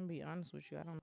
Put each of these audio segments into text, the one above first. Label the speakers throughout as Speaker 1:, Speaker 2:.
Speaker 1: gonna be honest with you. I don't.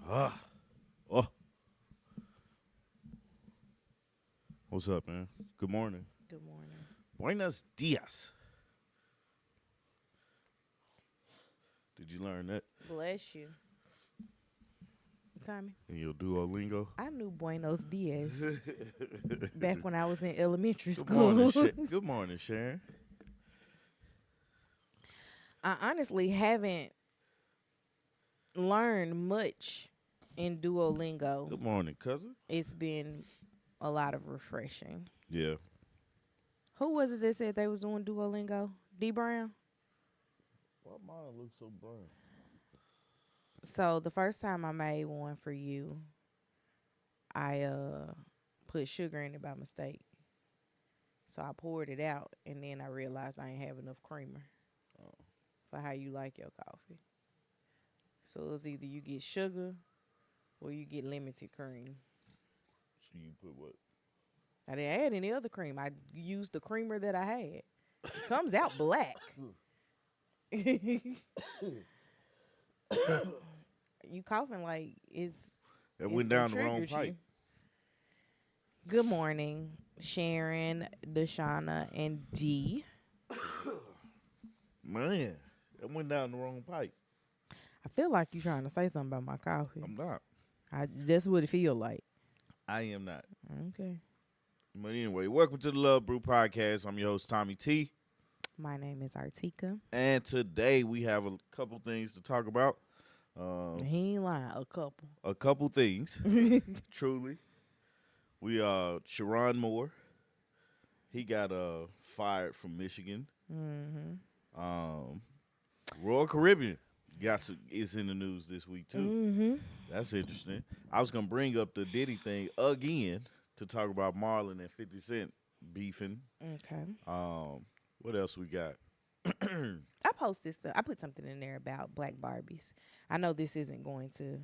Speaker 2: Ah, oh, what's up, man? Good morning.
Speaker 1: Good morning.
Speaker 2: Buenos dias. Did you learn that
Speaker 1: Bless you, Tommy.
Speaker 2: in your Duolingo?
Speaker 1: I knew Buenos Dias back when I was in elementary
Speaker 2: Good morning,
Speaker 1: school.
Speaker 2: Good morning, Sharon.
Speaker 1: I honestly haven't learned much in Duolingo.
Speaker 2: Good morning, cousin.
Speaker 1: It's been a lot of refreshing.
Speaker 2: Yeah.
Speaker 1: Who was it that said they was doing Duolingo? D Brown.
Speaker 2: Why mine looks so brown?
Speaker 1: So the first time I made one for you, I put sugar in it by mistake. So I poured it out, and then I realized I ain't have enough creamer
Speaker 2: Oh,
Speaker 1: for how you like your coffee. So it's either you get sugar or you get limited cream.
Speaker 2: so you put what?
Speaker 1: I didn't add any other cream. I used the creamer that I had. It comes out black. You coughing like
Speaker 2: That
Speaker 1: it's
Speaker 2: went
Speaker 1: some
Speaker 2: down the wrong
Speaker 1: triggered
Speaker 2: pipe.
Speaker 1: you. Good morning, Sharon, Deshauna, and D.
Speaker 2: Man, that went down the wrong pipe.
Speaker 1: I feel like you trying to say something about my coffee.
Speaker 2: I'm not.
Speaker 1: That's what it feel like.
Speaker 2: I am not.
Speaker 1: Okay.
Speaker 2: But anyway, welcome to the Love Brew Podcast. I'm your host, Tommy T.
Speaker 1: My name is Artika.
Speaker 2: And today we have a couple things to talk about.
Speaker 1: He ain't lying. A couple.
Speaker 2: A couple things, truly. We Sharon Moore. He got fired from Michigan.
Speaker 1: Mm-hmm.
Speaker 2: Royal Caribbean is in the news this week too.
Speaker 1: Mm-hmm.
Speaker 2: That's interesting. I was gonna bring up the Diddy thing again to talk about Marlon and 50 Cent beefing.
Speaker 1: Okay.
Speaker 2: What else we got?
Speaker 1: I posted. I put something in there about black Barbies. I know this isn't going to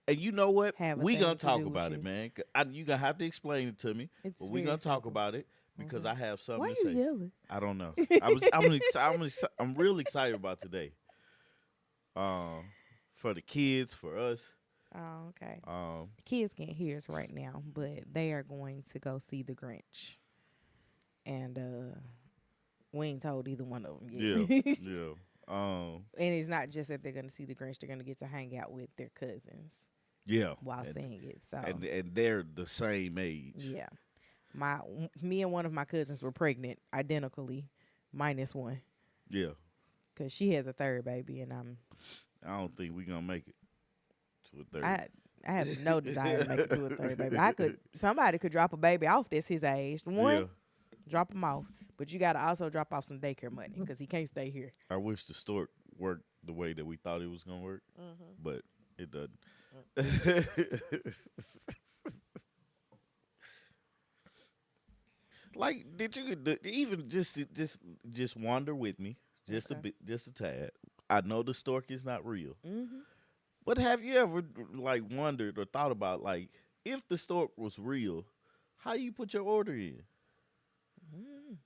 Speaker 2: And you know what?
Speaker 1: have a
Speaker 2: We
Speaker 1: thing
Speaker 2: gonna
Speaker 1: to
Speaker 2: talk
Speaker 1: do with
Speaker 2: about it,
Speaker 1: you.
Speaker 2: man. You gonna have to explain it to me,
Speaker 1: It's
Speaker 2: but we
Speaker 1: very
Speaker 2: gonna talk
Speaker 1: simple.
Speaker 2: about it because
Speaker 1: Mhm.
Speaker 2: I have something
Speaker 1: Why
Speaker 2: to
Speaker 1: you
Speaker 2: say.
Speaker 1: yelling?
Speaker 2: I don't know. I'm real excited about today. For the kids, for us.
Speaker 1: Oh, okay.
Speaker 2: Um,
Speaker 1: The kids can't hear us right now, but they are going to go see the Grinch, and we ain't told either one of them
Speaker 2: yeah,
Speaker 1: yet.
Speaker 2: yeah.
Speaker 1: And it's not just that they're going to see the Grinch; they're going to get to hang out with their cousins
Speaker 2: Yeah,
Speaker 1: while seeing it. So,
Speaker 2: and they're the same age.
Speaker 1: yeah, me and one of my cousins were pregnant identically, minus one,
Speaker 2: Yeah,
Speaker 1: because she has a third baby, and I'm
Speaker 2: I don't think we gonna make it. To a third.
Speaker 1: I have no desire to make it to a third baby. Somebody could drop a baby off that's his age.
Speaker 2: Yeah.
Speaker 1: One, drop him off, but you got to also drop off some daycare money because he can't stay here.
Speaker 2: I wish the stork worked the way that we thought it was gonna work, but it doesn't. Like, did you even just wander with me just a
Speaker 1: Okay.
Speaker 2: bit, just a tad? I know the stork is not real,
Speaker 1: Mm-hmm.
Speaker 2: but have you ever like wondered or thought about like if the stork was real, how you put your order in?
Speaker 1: Mm.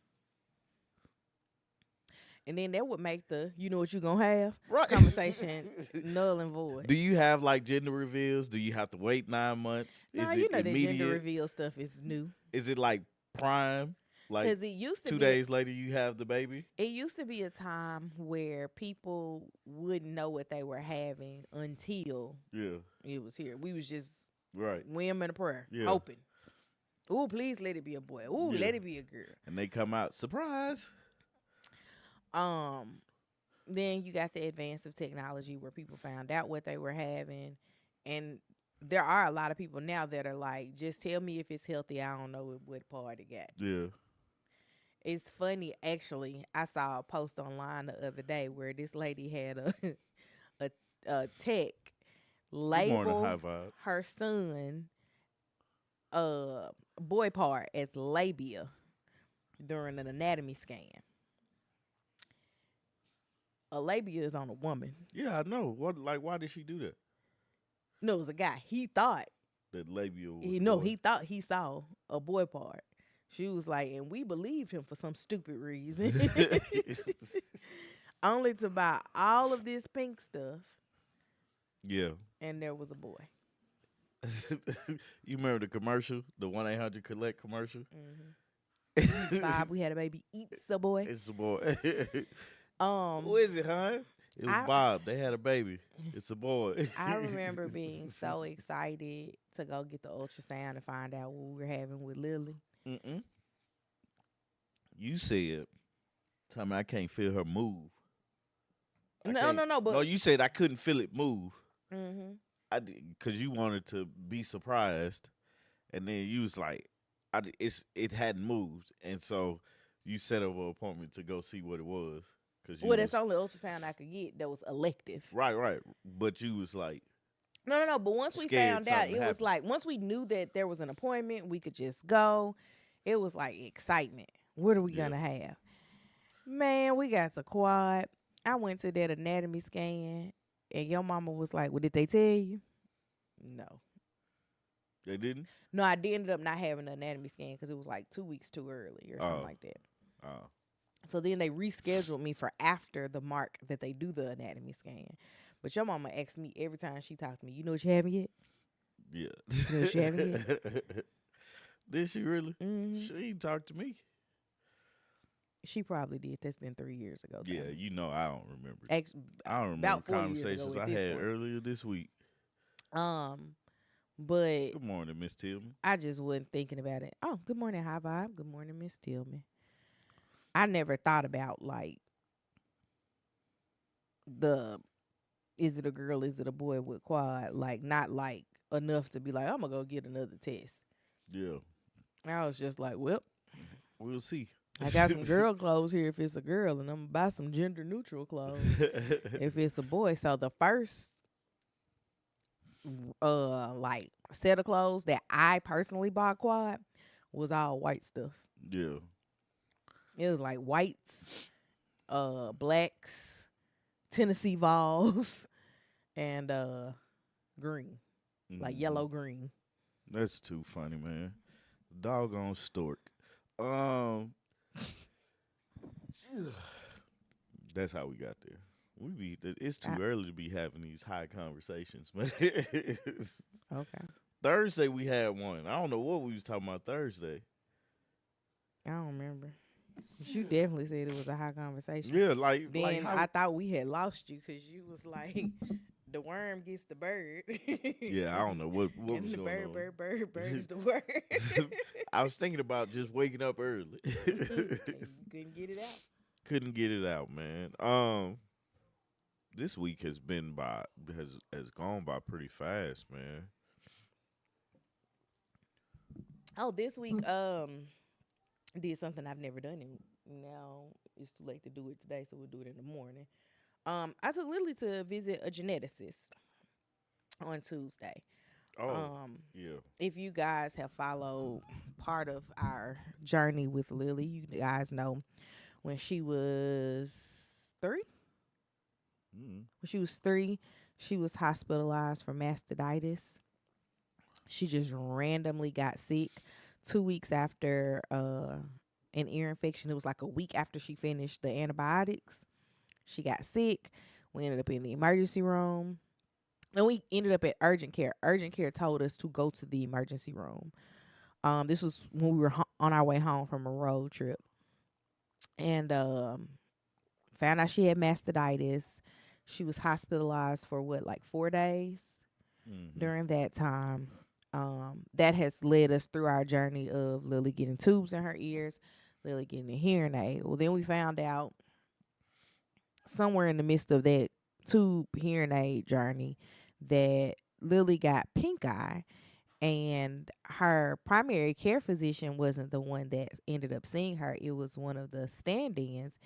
Speaker 1: And then that would make the you know what you gonna have
Speaker 2: Right.
Speaker 1: conversation null and void.
Speaker 2: Do you have like gender reveals? Do you have to wait 9 months?
Speaker 1: No,
Speaker 2: Is
Speaker 1: you
Speaker 2: it
Speaker 1: know that
Speaker 2: immediate?
Speaker 1: gender reveal stuff is new
Speaker 2: Is it like prime? Like
Speaker 1: because it used to
Speaker 2: 2
Speaker 1: be.
Speaker 2: days later you have the baby?
Speaker 1: It used to be a time where people wouldn't know what they were having until
Speaker 2: Yeah.
Speaker 1: it was here. We was just
Speaker 2: Right.
Speaker 1: women a prayer,
Speaker 2: Yeah.
Speaker 1: hoping. Ooh, please let it be a boy. Ooh,
Speaker 2: Yeah.
Speaker 1: let it be a girl.
Speaker 2: And they come out surprise.
Speaker 1: Then you got the advance of technology where people found out what they were having, and there are a lot of people now that are like, just tell me if it's healthy. I don't know what part it got.
Speaker 2: Yeah.
Speaker 1: It's funny, actually. I saw a post online the other day where this lady had a tech
Speaker 2: Good morning, high
Speaker 1: label
Speaker 2: vibe.
Speaker 1: her son boy part as labia during an anatomy scan. A labia is on a woman.
Speaker 2: Yeah, I know. What like why did she do that?
Speaker 1: No, it was a guy. He thought
Speaker 2: That labia was
Speaker 1: he thought he saw a boy part. She was like, and we believed him for some stupid reason. Only to buy all of this pink stuff,
Speaker 2: Yeah.
Speaker 1: and there was a boy.
Speaker 2: You remember the commercial? The 1-800 collect commercial?
Speaker 1: Bob, we had a baby. Eats a boy.
Speaker 2: It's a boy.
Speaker 1: Um,
Speaker 2: Who is it, huh? It was
Speaker 1: I-
Speaker 2: Bob. They had a baby. It's a boy.
Speaker 1: I remember being so excited to go get the ultrasound and find out what we were having with Lily.
Speaker 2: Mm-mm. You said, tell me I can't feel her move.
Speaker 1: No, but
Speaker 2: No, you said I couldn't feel it move.
Speaker 1: mm-hmm.
Speaker 2: Because you wanted to be surprised, and then you was like, it hadn't moved, and so you set up an appointment to go see what it was.
Speaker 1: Well, that's the only ultrasound I could get that was elective.
Speaker 2: Right. But you was like,
Speaker 1: No. But once we
Speaker 2: Scared
Speaker 1: found out,
Speaker 2: something
Speaker 1: it was
Speaker 2: happened.
Speaker 1: like once we knew that there was an appointment, we could just go. It was like excitement. What are we
Speaker 2: Yeah.
Speaker 1: gonna have? Man, we got to quad. I went to that anatomy scan, and your mama was like, "Well, did they tell you?" No.
Speaker 2: they didn't.
Speaker 1: No, I did ended up not having an anatomy scan because it was like 2 weeks too early or something
Speaker 2: Oh.
Speaker 1: like that.
Speaker 2: Oh,
Speaker 1: So then they rescheduled me for after the mark that they do the anatomy scan. But your mama asks me every time she talks to me, you know what you having yet?
Speaker 2: yeah.
Speaker 1: You know she having yet?
Speaker 2: Did she really?
Speaker 1: Mm-hmm.
Speaker 2: She ain't talked to me.
Speaker 1: She probably did. That's been 3 years ago.
Speaker 2: Yeah,
Speaker 1: though.
Speaker 2: you know I don't remember.
Speaker 1: Actually,
Speaker 2: I don't remember
Speaker 1: about 4 years ago
Speaker 2: conversations
Speaker 1: at
Speaker 2: I
Speaker 1: this
Speaker 2: had
Speaker 1: point.
Speaker 2: earlier this week.
Speaker 1: But
Speaker 2: Good morning, Miss Tillman.
Speaker 1: I just wasn't thinking about it. Oh, good morning, High Vibe. Good morning, Miss Tillman. I never thought about like the is it a girl, is it a boy with quad? Like not like enough to be like, I'm gonna go get another test.
Speaker 2: Yeah,
Speaker 1: I was just like, well,
Speaker 2: we'll see.
Speaker 1: I got some girl clothes here if it's a girl, and I'm gonna buy some gender neutral clothes if it's a boy. So the first like set of clothes that I personally bought quad was all white stuff.
Speaker 2: Yeah.
Speaker 1: It was like whites, blacks, Tennessee Vols, and green, like
Speaker 2: Mhm.
Speaker 1: yellow green.
Speaker 2: That's too funny, man. Doggone stork. That's how we got there. It's too early to be having these high conversations, man.
Speaker 1: Okay.
Speaker 2: Thursday we had one. I don't know what we was talking about Thursday.
Speaker 1: I don't remember. But you definitely said it was a high conversation.
Speaker 2: Yeah, like
Speaker 1: Then
Speaker 2: how,
Speaker 1: I thought we had lost you because you was like, the worm gets the bird.
Speaker 2: yeah, I don't know what
Speaker 1: and
Speaker 2: was
Speaker 1: the
Speaker 2: going on.
Speaker 1: bird is the word.
Speaker 2: I was thinking about just waking up early.
Speaker 1: And you couldn't get it out.
Speaker 2: Couldn't get it out, man. this week has gone by pretty fast, man.
Speaker 1: Oh, this week did something I've never done, and now it's too late to do it today, so we'll do it in the morning. I took Lily to visit a geneticist on Tuesday.
Speaker 2: Oh,
Speaker 1: Um,
Speaker 2: yeah.
Speaker 1: if you guys have followed part of our journey with Lily, you guys know when she was three.
Speaker 2: Mm-hmm.
Speaker 1: When she was three, she was hospitalized for mastitis. She just randomly got sick 2 weeks after an ear infection. It was like a week after she finished the antibiotics. She got sick. We ended up in the emergency room. And we ended up at urgent care. Urgent care told us to go to the emergency room. This was when we were on our way home from a road trip, and found out she had mastitis. She was hospitalized for what, like 4 days
Speaker 2: Mm-hmm.
Speaker 1: during that time. That has led us through our journey of Lily getting tubes in her ears, Lily getting a hearing aid. Well, then we found out somewhere in the midst of that tube hearing aid journey that Lily got pink eye, and her primary care physician wasn't the one that ended up seeing her. It was one of the stand-ins,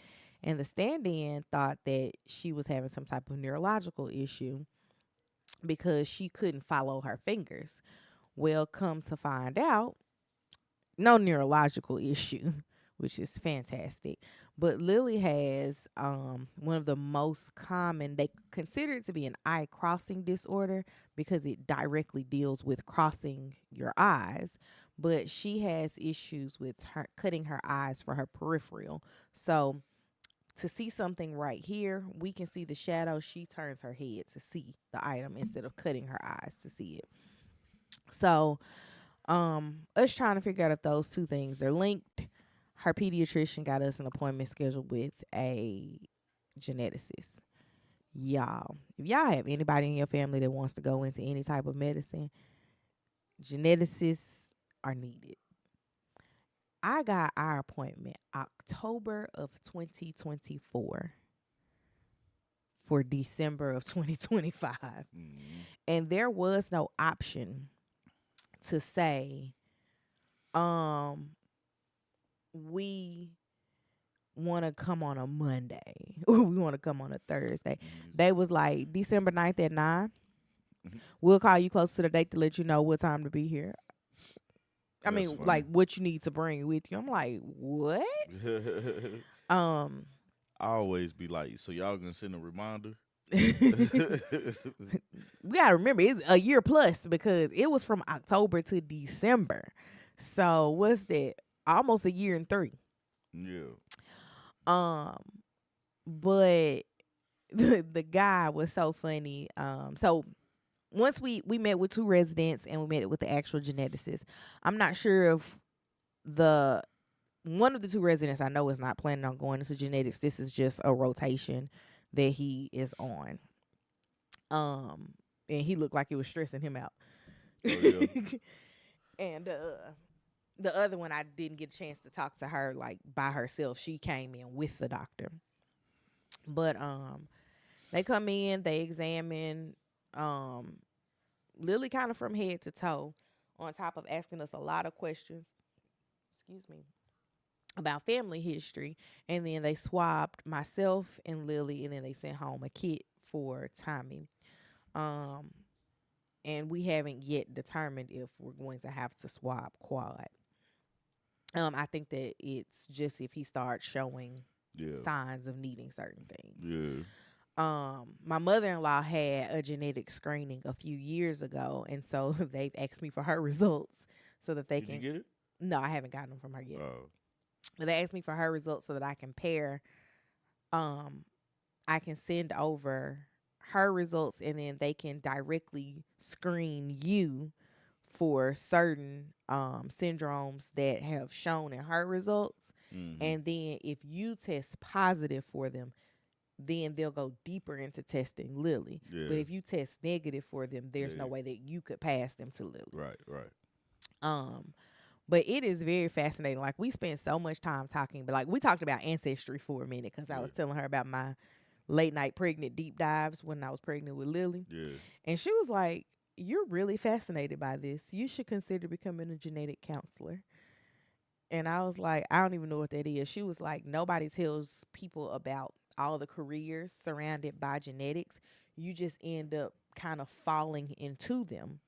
Speaker 1: and the stand-in thought that she was having some type of neurological issue because she couldn't follow her fingers. Well, come to find out, no neurological issue, which is fantastic. But Lily has one of the most common, they consider it to be an eye crossing disorder because it directly deals with crossing your eyes. But she has issues with her cutting her eyes for her peripheral. So to see something right here, we can see the shadow. She turns her head to see the item instead of cutting her eyes to see it. So us trying to figure out if those two things are linked. Her pediatrician got us an appointment scheduled with a geneticist. Y'all, if y'all have anybody in your family that wants to go into any type of medicine, geneticists are needed. I got our appointment October of 2024 for December of 2025.
Speaker 2: Mm-hmm.
Speaker 1: And there was no option to say, um, we want to come on a Monday or we want to come on a Thursday. They was like December 9th at 9. We'll call you close to the date to let you know what time to be here. I
Speaker 2: That's
Speaker 1: mean,
Speaker 2: funny.
Speaker 1: like what you need to bring with you. I'm like, what? Um,
Speaker 2: I always be like, so y'all gonna send a reminder?
Speaker 1: we gotta remember it's a year plus because it was from October to December. So what's that? Almost a year and three.
Speaker 2: Yeah.
Speaker 1: Um, but the guy was so funny. So once we met with two residents and we met with the actual geneticist. I'm not sure if the one of the two residents I know is not planning on going into genetics. This is just a rotation that he is on. Um, and he looked like it was stressing him out.
Speaker 2: Oh yeah.
Speaker 1: And the other one I didn't get a chance to talk to her like by herself. She came in with the doctor. But they come in, they examine um Lily kind of from head to toe, on top of asking us a lot of questions, excuse me, about family history. And then they swabbed myself and Lily, and then they sent home a kit for Tommy. Um, and we haven't yet determined if we're going to have to swab Quad. I think that it's just if he starts showing
Speaker 2: Yeah.
Speaker 1: signs of needing certain things.
Speaker 2: Yeah.
Speaker 1: My mother-in-law had a genetic screening a few years ago, and so they've asked me for her results so that they
Speaker 2: Did you
Speaker 1: can.
Speaker 2: get it?
Speaker 1: No, I haven't gotten them from her yet.
Speaker 2: Oh.
Speaker 1: But they asked me for her results so that I can pair. Um, I can send over her results, and then they can directly screen you for certain syndromes that have shown in her results.
Speaker 2: Mm-hmm.
Speaker 1: And then if you test positive for them, then they'll go deeper into testing Lily. But
Speaker 2: Yeah.
Speaker 1: if you test negative for them, there's no
Speaker 2: Yeah.
Speaker 1: way that you could pass them to Lily.
Speaker 2: Right. Right.
Speaker 1: Um, but it is very fascinating. Like we spent so much time talking, but like we talked about ancestry for a minute because I
Speaker 2: Yeah.
Speaker 1: was telling her about my late night pregnant deep dives when I was pregnant with Lily.
Speaker 2: Yeah.
Speaker 1: And she was like, "You're really fascinated by this. You should consider becoming a genetic counselor." And I was like, "I don't even know what that is." She was like, "Nobody tells people about all the careers surrounded by genetics. You just end up kind of falling into them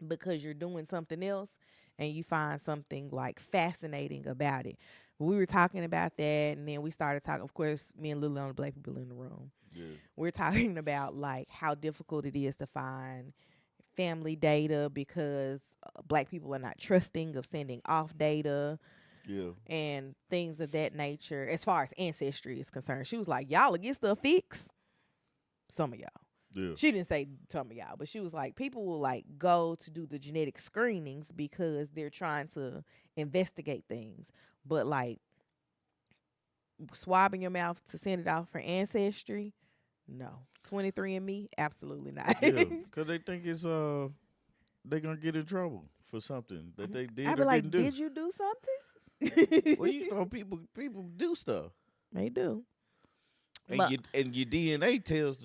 Speaker 1: because you're doing something else and you find something like fascinating about it." We were talking about that, and then we started talking. Of course, me and Lily on the black people in the room.
Speaker 2: Yeah.
Speaker 1: We're talking about like how difficult it is to find family data because black people are not trusting of sending off data
Speaker 2: Yeah.
Speaker 1: and things of that nature as far as ancestry is concerned. She was like, "Y'all will get stuff fixed, some of y'all."
Speaker 2: Yeah.
Speaker 1: She didn't say some of y'all, but she was like, people will like go to do the genetic screenings because they're trying to investigate things. But like swabbing your mouth to send it off for ancestry, no. 23andMe, absolutely not.
Speaker 2: Yeah. Because they think it's they gonna get in trouble for something that they
Speaker 1: I'd
Speaker 2: did
Speaker 1: be
Speaker 2: or didn't
Speaker 1: like,
Speaker 2: do.
Speaker 1: did you do something?
Speaker 2: Well, you know, people do stuff,
Speaker 1: They do.
Speaker 2: and
Speaker 1: But
Speaker 2: your DNA tells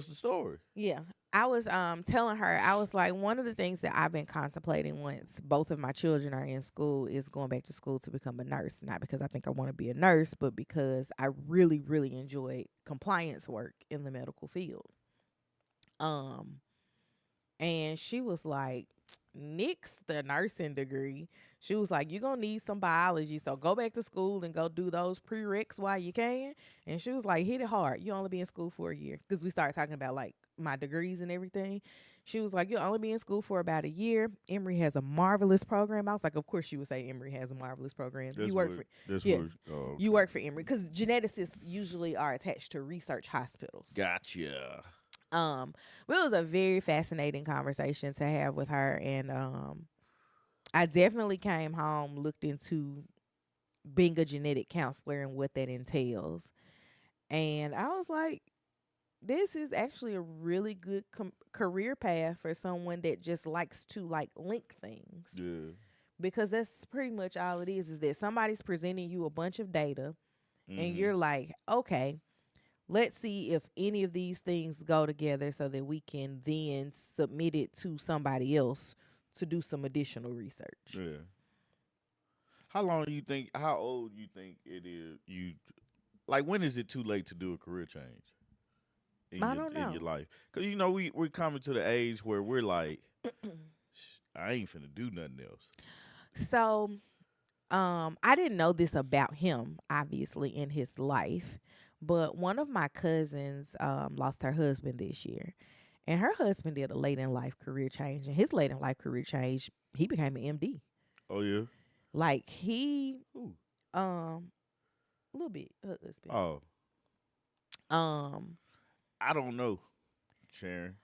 Speaker 2: the story.
Speaker 1: yeah, I was telling her, I was like, one of the things that I've been contemplating once both of my children are in school is going back to school to become a nurse. Not because I think I want to be a nurse, but because I really, really enjoyed compliance work in the medical field. Um, and she was like, "Nix the nursing degree." She was like, "You're gonna need some biology, so go back to school and go do those prereqs while you can." And she was like, "Hit it hard. You only be in school for a year." Because we started talking about like my degrees and everything. She was like, "You'll only be in school for about a year. Emory has a marvelous program." I was like, "Of course she would say Emory has a marvelous program.
Speaker 2: That's
Speaker 1: You work
Speaker 2: what.
Speaker 1: for
Speaker 2: That's
Speaker 1: yeah,
Speaker 2: what. Oh,
Speaker 1: you
Speaker 2: okay.
Speaker 1: work for Emory." Because geneticists usually are attached to research hospitals.
Speaker 2: Gotcha.
Speaker 1: But it was a very fascinating conversation to have with her, and I definitely came home, looked into being a genetic counselor and what that entails, and I was like, this is actually a really good career path for someone that just likes to like link things,
Speaker 2: Yeah.
Speaker 1: because that's pretty much all it is that somebody's presenting you a bunch of data and
Speaker 2: Mm-hmm.
Speaker 1: you're like, okay, let's see if any of these things go together so that we can then submit it to somebody else to do some additional research.
Speaker 2: Yeah. How long do you think? How old you think it is? You like when is it too late to do a career change
Speaker 1: I don't
Speaker 2: in your
Speaker 1: know.
Speaker 2: life? Because you know we're coming to the age where we're like, I ain't finna do nothing else.
Speaker 1: So, I didn't know this about him, obviously, in his life, but one of my cousins lost her husband this year. And her husband did a late in life career change. And his late in life career change, he became an MD.
Speaker 2: Oh yeah.
Speaker 1: Like he
Speaker 2: Ooh.
Speaker 1: a little bit, her husband.
Speaker 2: Oh,
Speaker 1: Um
Speaker 2: I don't know, Sharon.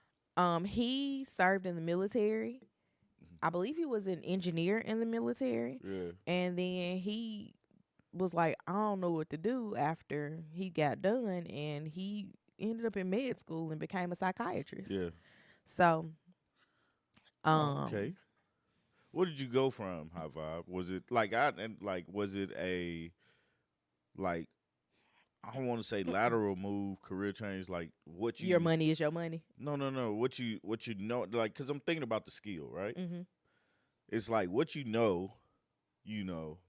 Speaker 1: he served in the military. I believe he was an engineer in the military.
Speaker 2: Yeah.
Speaker 1: And then he was like, I don't know what to do after he got done, and he ended up in med school and became a psychiatrist.
Speaker 2: Yeah.
Speaker 1: So,
Speaker 2: Oh,
Speaker 1: um,
Speaker 2: okay. What did you go from? High vibe. Was it like I and like was it a like I don't want to say lateral move, career change, like what
Speaker 1: your
Speaker 2: you
Speaker 1: money is your money.
Speaker 2: no what you know like because I'm thinking about the skill right.
Speaker 1: Hmm.
Speaker 2: It's like what you know,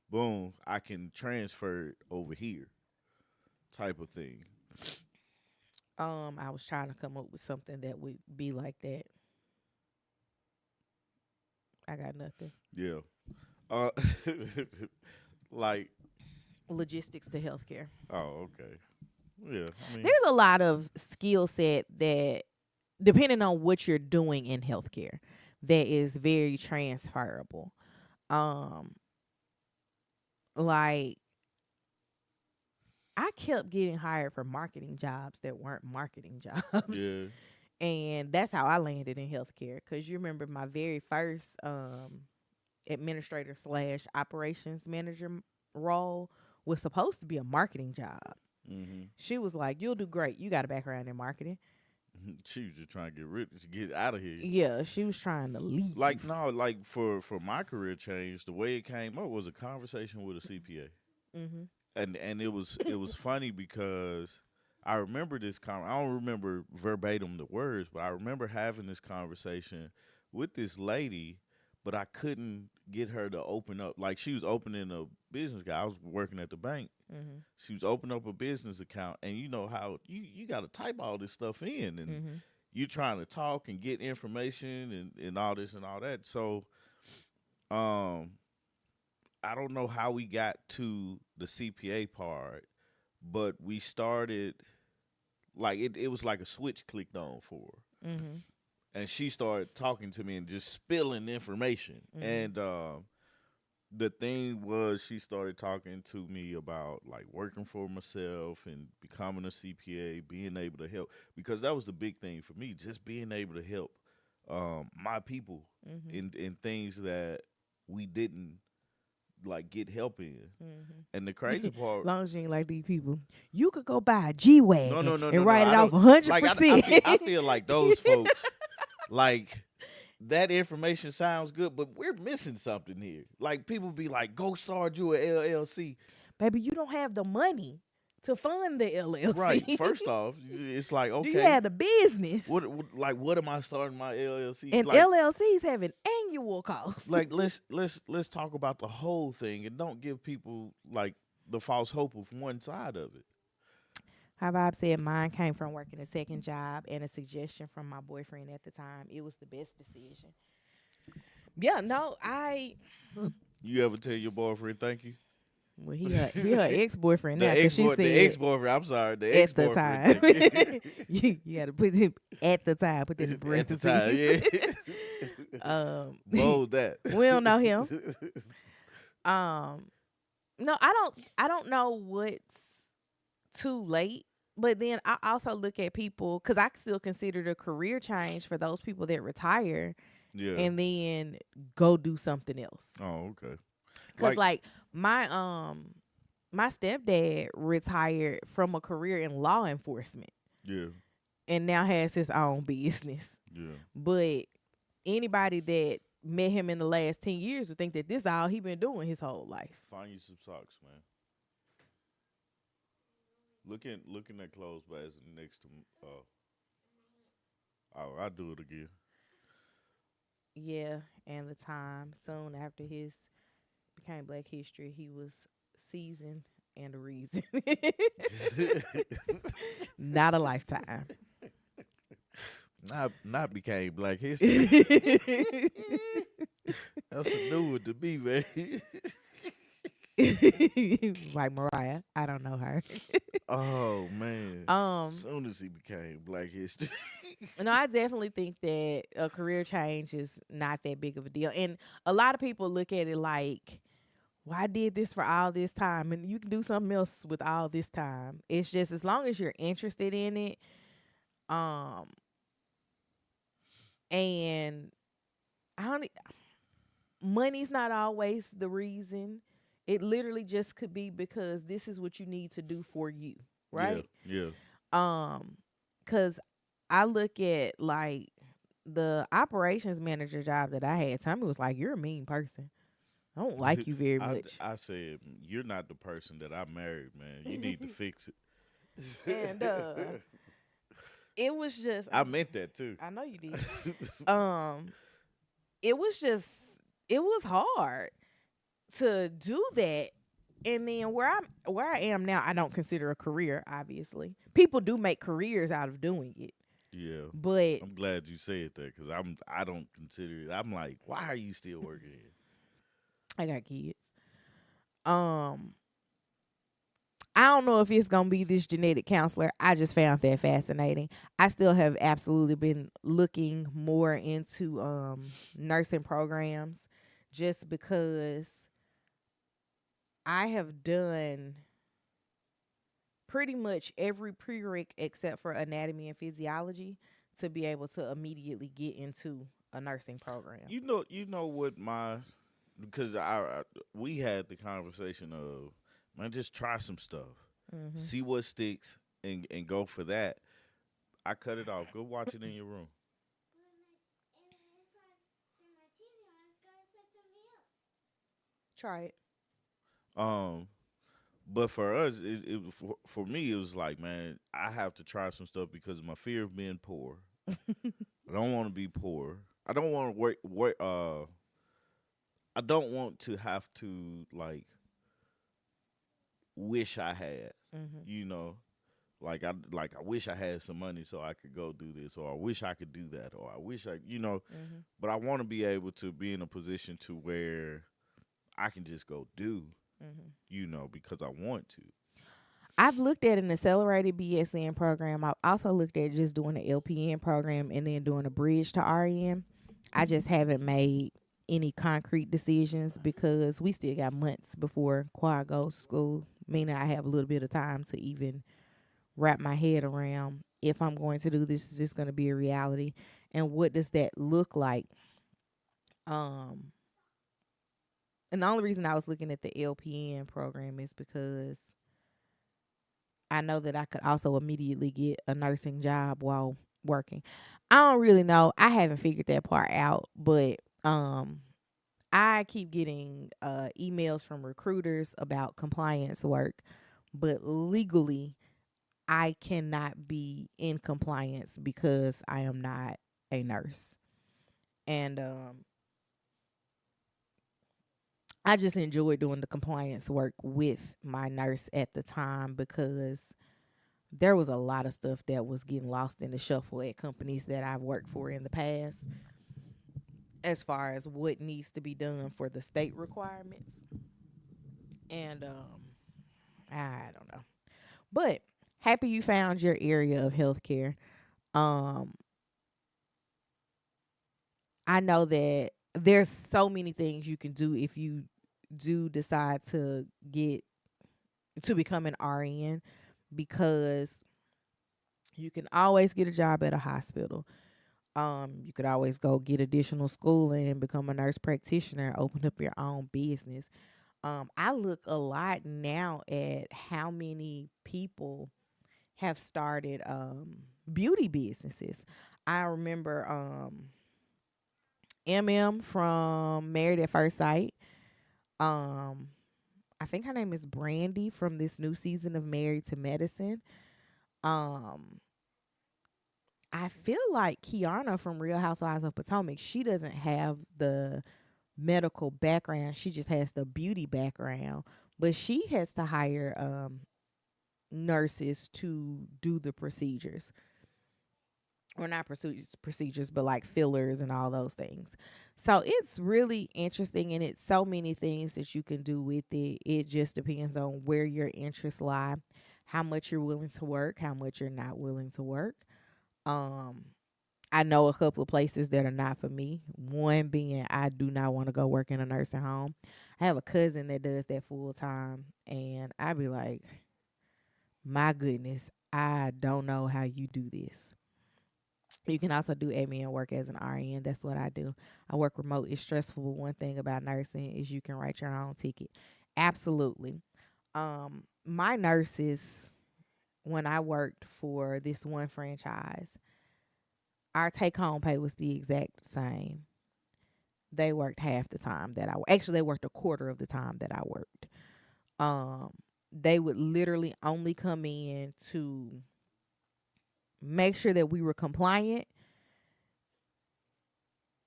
Speaker 2: boom, I can transfer it over here, type of thing.
Speaker 1: I was trying to come up with something that would be like that. I got nothing.
Speaker 2: Yeah. Uh, like
Speaker 1: Logistics to healthcare.
Speaker 2: oh okay. Yeah, I mean
Speaker 1: There's a lot of skill set that, depending on what you're doing in healthcare, that is very transferable. Um, like I kept getting hired for marketing jobs that weren't marketing jobs.
Speaker 2: yeah
Speaker 1: And that's how I landed in healthcare. Cause you remember my very first administrator slash operations manager role was supposed to be a marketing job.
Speaker 2: mm-hmm.
Speaker 1: She was like, "You'll do great. You got a background in marketing."
Speaker 2: She was just trying to get out of here.
Speaker 1: Yeah, she was trying to leave.
Speaker 2: Like no, like for my career change, the way it came up was a conversation with a CPA,
Speaker 1: Mm-hmm.
Speaker 2: and it was funny because I remember this I don't remember verbatim the words, but I remember having this conversation with this lady, but I couldn't get her to open up. Like she was opening a business account. I was working at the bank.
Speaker 1: Mhm.
Speaker 2: She was opening up a business account, and you know how you got to type all this stuff in, and
Speaker 1: Mhm.
Speaker 2: you trying to talk and get information and all this and all that. So, um, I don't know how we got to the CPA part, but we started like it was like a switch clicked on for her.
Speaker 1: Mhm.
Speaker 2: And she started talking to me and just spilling information.
Speaker 1: Mhm.
Speaker 2: And the thing was she started talking to me about like working for myself and becoming a CPA, being able to help because that was the big thing for me, just being able to help my people
Speaker 1: Mhm.
Speaker 2: in things that we didn't like get help in.
Speaker 1: Mhm.
Speaker 2: And the crazy part,
Speaker 1: Long as you ain't like these people, you could go buy a G
Speaker 2: no,
Speaker 1: wagon
Speaker 2: no, no, no,
Speaker 1: and
Speaker 2: no.
Speaker 1: write it
Speaker 2: I
Speaker 1: off
Speaker 2: don't
Speaker 1: a hundred
Speaker 2: like. I
Speaker 1: percent.
Speaker 2: feel. I feel like those folks. Like that information sounds good, but we're missing something here. Like people be like, "Go start you a LLC."
Speaker 1: Baby, you don't have the money to fund the
Speaker 2: Right.
Speaker 1: LLC.
Speaker 2: First off, it's like,
Speaker 1: Do you
Speaker 2: okay,
Speaker 1: have the business?
Speaker 2: like what am I starting my LLC?
Speaker 1: And LLCs have an annual cost.
Speaker 2: Like let's talk about the whole thing and don't give people like the false hope of one side of it.
Speaker 1: How Bob said mine came from working a second job and a suggestion from my boyfriend at the time. It was the best decision. Yeah, no,
Speaker 2: You ever tell your boyfriend thank you?
Speaker 1: well he her ex boyfriend now because she
Speaker 2: The
Speaker 1: said
Speaker 2: ex boyfriend. I'm sorry, the ex
Speaker 1: at the
Speaker 2: boyfriend.
Speaker 1: time.
Speaker 2: Thank you.
Speaker 1: You got to put him at the time. Put that in
Speaker 2: At the time,
Speaker 1: parentheses.
Speaker 2: yeah.
Speaker 1: um,
Speaker 2: Bold that.
Speaker 1: we don't know him. Um, no, I don't know what's too late. But then I also look at people because I still consider it a career change for those people that retire
Speaker 2: Yeah.
Speaker 1: and then go do something else.
Speaker 2: Oh, okay.
Speaker 1: Cause
Speaker 2: Like,
Speaker 1: like my stepdad retired from a career in law enforcement
Speaker 2: yeah,
Speaker 1: and now has his own business.
Speaker 2: yeah.
Speaker 1: But anybody that met him in the last 10 years would think that this all he been doing his whole life.
Speaker 2: Find you some socks, man. Look in that clothes basket next to. Oh, I'll do it again.
Speaker 1: Yeah, and the time soon after his became Black History, he was seasoned and a reason. Not a lifetime.
Speaker 2: Not became Black History. That's a new one to me, man.
Speaker 1: Like Mariah. I don't know her.
Speaker 2: Oh man.
Speaker 1: Um,
Speaker 2: Soon as he became Black History.
Speaker 1: no, I definitely think that a career change is not that big of a deal. And a lot of people look at it like, well, I did this for all this time and you can do something else with all this time. It's just as long as you're interested in it, um, and I don't money's not always the reason. It literally just could be because this is what you need to do for you,
Speaker 2: Yeah,
Speaker 1: right?
Speaker 2: yeah.
Speaker 1: Um, cause I look at like the operations manager job that I had. Tommy was like, "You're a mean person. I don't like you very much."
Speaker 2: I said, you're not the person that I married, man. You need to fix it.
Speaker 1: And it was just
Speaker 2: I meant that too.
Speaker 1: I know you did. Um, it was just it was hard to do that. And then where I am now, I don't consider a career, obviously. People do make careers out of doing it.
Speaker 2: Yeah.
Speaker 1: But
Speaker 2: I'm glad you said that because I don't consider it. I'm like, why are you still working here?
Speaker 1: I got kids. Um I don't know if it's gonna be this genetic counselor. I just found that fascinating. I still have absolutely been looking more into nursing programs just because I have done pretty much every prereq except for anatomy and physiology to be able to immediately get into a nursing program.
Speaker 2: You know what my because we had the conversation of man, just try some stuff,
Speaker 1: Mm-hmm.
Speaker 2: see what sticks, and go for that. I cut it off. Go watch it in your room.
Speaker 1: Try it.
Speaker 2: Um, But for us, for me, it was like, man, I have to try some stuff because of my fear of being poor. I don't want to be poor. I don't want to work. I don't want to have to like wish I had.
Speaker 1: Mhm.
Speaker 2: You know, I wish I had some money so I could go do this, or I wish I could do that, or I wish I.
Speaker 1: Mhm.
Speaker 2: But I want to be able to be in a position to where I can just go do,
Speaker 1: Mhm.
Speaker 2: because I want to.
Speaker 1: I've looked at an accelerated BSN program. I've also looked at just doing an LPN program and then doing a bridge to RN. I just haven't made any concrete decisions because we still got months before Quad goes to school, meaning I have a little bit of time to even wrap my head around if I'm going to do this. Is this going to be a reality? And what does that look like? Um, and the only reason I was looking at the LPN program is because I know that I could also immediately get a nursing job while working. I don't really know. I haven't figured that part out, but I keep getting emails from recruiters about compliance work, but legally I cannot be in compliance because I am not a nurse. And I just enjoyed doing the compliance work with my nurse at the time because there was a lot of stuff that was getting lost in the shuffle at companies that I've worked for in the past as far as what needs to be done for the state requirements. And I don't know. But happy you found your area of healthcare. Um I know that there's so many things you can do if you do decide get to become an RN because you can always get a job at a hospital. You could always go get additional schooling and become a nurse practitioner, open up your own business. I look a lot now at how many people have started beauty businesses. I remember MM from Married at First Sight. Um, I think her name is Brandy from this new season of Married to Medicine. Um, I feel like Kiana from Real Housewives of Potomac, she doesn't have the medical background. She just has the beauty background. But she has to hire nurses to do the procedures. Or not procedures, but like fillers and all those things. So it's really interesting, and it's so many things that you can do with it. It just depends on where your interests lie, how much you're willing to work, how much you're not willing to work. Um, I know a couple of places that are not for me. One being I do not want to go work in a nursing home. I have a cousin that does that full time, and I be like, my goodness, I don't know how you do this. You can also do admin work as an RN. That's what I do. I work remote. It's stressful, but one thing about nursing is you can write your own ticket. Absolutely. My nurses, when I worked for this one franchise, our take home pay was the exact same. They worked half the time that actually they worked a quarter of the time that I worked. Um, they would literally only come in to make sure that we were compliant